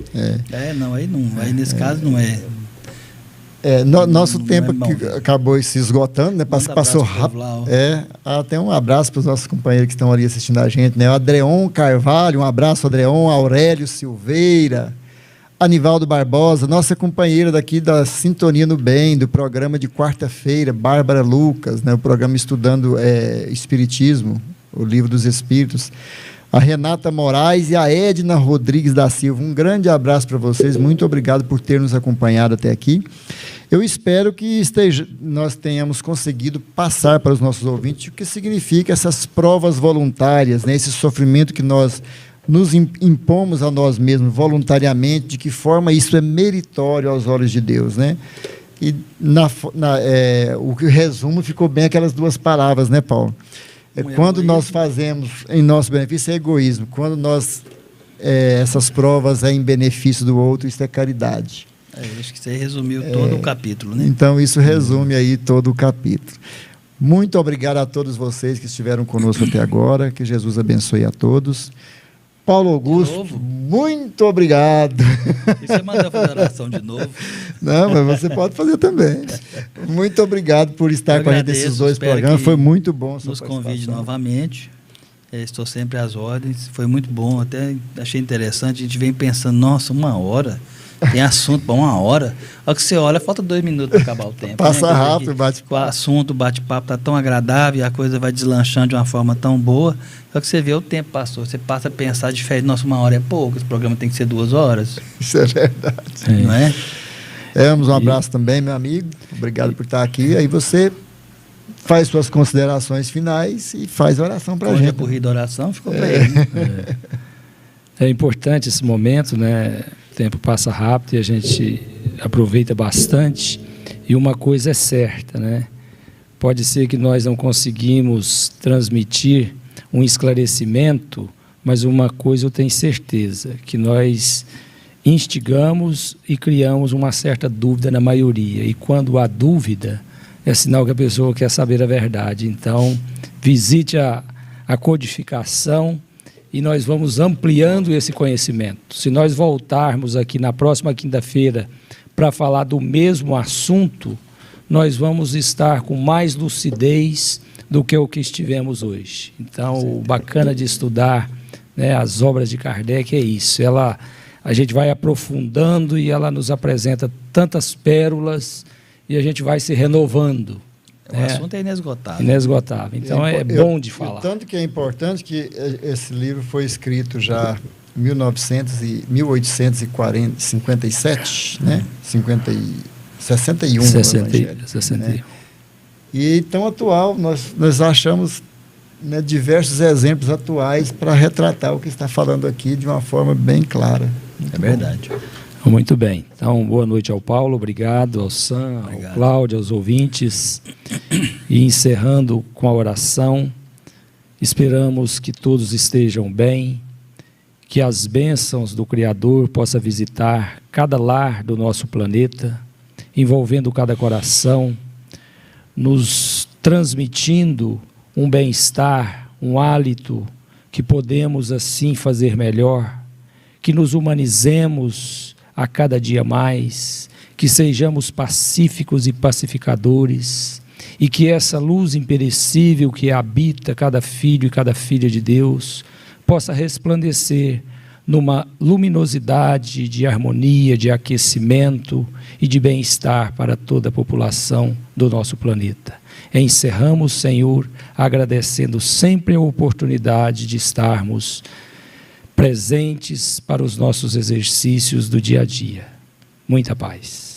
Aí nesse caso não é... Nosso tempo que acabou se esgotando, né? Passou rápido. Até um abraço para os nossos companheiros que estão ali assistindo a gente, né? O Adreon Carvalho, um abraço, Adreon, Aurélio Silveira, Anivaldo Barbosa, nossa companheira daqui da Sintonia no Bem, do programa de quarta-feira, Bárbara Lucas, né? O programa Estudando Espiritismo, o Livro dos Espíritos. A Renata Moraes e a Edna Rodrigues da Silva. Um grande abraço para vocês. Muito obrigado por ter nos acompanhado até aqui. Eu espero que nós tenhamos conseguido passar para os nossos ouvintes o que significa essas provas voluntárias, né? Esse sofrimento que nós nos impomos a nós mesmos voluntariamente, de que forma isso é meritório aos olhos de Deus, né? E o resumo ficou bem aquelas duas palavras, né, Paulo? Quando nós fazemos em nosso benefício é egoísmo. Quando essas provas é em benefício do outro, isso é caridade. Acho que você resumiu todo o capítulo, né? Então, isso resume aí todo o capítulo. Muito obrigado a todos vocês que estiveram conosco até agora. Que Jesus abençoe a todos. Paulo Augusto, muito obrigado. E você manda fazer oração de novo? Não, mas você pode fazer também. Muito obrigado por estar com a gente nesses 2 programas. Foi muito bom. Nos convide novamente. Estou sempre às ordens. Foi muito bom. Até achei interessante. A gente vem pensando, nossa, 1 hora. Tem assunto para 1 hora. A hora que você olha, falta 2 minutos para acabar o tempo. Passa rápido, bate-papo. O assunto, o bate-papo está tão agradável e a coisa vai deslanchando de uma forma tão boa. Só que você vê o tempo passou. Você passa a pensar diferente. Nossa, 1 hora é pouco. Esse programa tem que ser 2 horas. Isso é verdade. Não é? Um abraço também, meu amigo. Obrigado por estar aqui. Aí você faz suas considerações finais e faz a oração para a gente. O da oração ficou para ele. Né? É importante esse momento, né? O tempo passa rápido e a gente aproveita bastante. E uma coisa é certa, né? Pode ser que nós não conseguimos transmitir um esclarecimento, mas uma coisa eu tenho certeza, que nós instigamos e criamos uma certa dúvida na maioria. E quando há dúvida, é sinal que a pessoa quer saber a verdade. Então, visite a codificação e nós vamos ampliando esse conhecimento. Se nós voltarmos aqui na próxima quinta-feira para falar do mesmo assunto, nós vamos estar com mais lucidez do que o que estivemos hoje. Então, o bacana de estudar, né, as obras de Kardec é isso. A gente vai aprofundando e ela nos apresenta tantas pérolas e a gente vai se renovando. O assunto é inesgotável. Inesgotável. Então é bom de falar. Tanto que é importante que esse livro foi escrito já em 1857, né? 61. 61. Né? E tão atual, nós achamos, né, diversos exemplos atuais para retratar o que está falando aqui de uma forma bem clara. É verdade. Muito bem. Então, boa noite ao Paulo, obrigado, ao Sam, ao Cláudio, aos ouvintes. E encerrando com a oração, esperamos que todos estejam bem, que as bênçãos do Criador possam visitar cada lar do nosso planeta, envolvendo cada coração, nos transmitindo um bem-estar, um hálito, que podemos assim fazer melhor, que nos humanizemos a cada dia mais, que sejamos pacíficos e pacificadores, e que essa luz imperecível que habita cada filho e cada filha de Deus possa resplandecer numa luminosidade de harmonia, de aquecimento e de bem-estar para toda a população do nosso planeta. Encerramos, Senhor, agradecendo sempre a oportunidade de estarmos presentes para os nossos exercícios do dia a dia. Muita paz.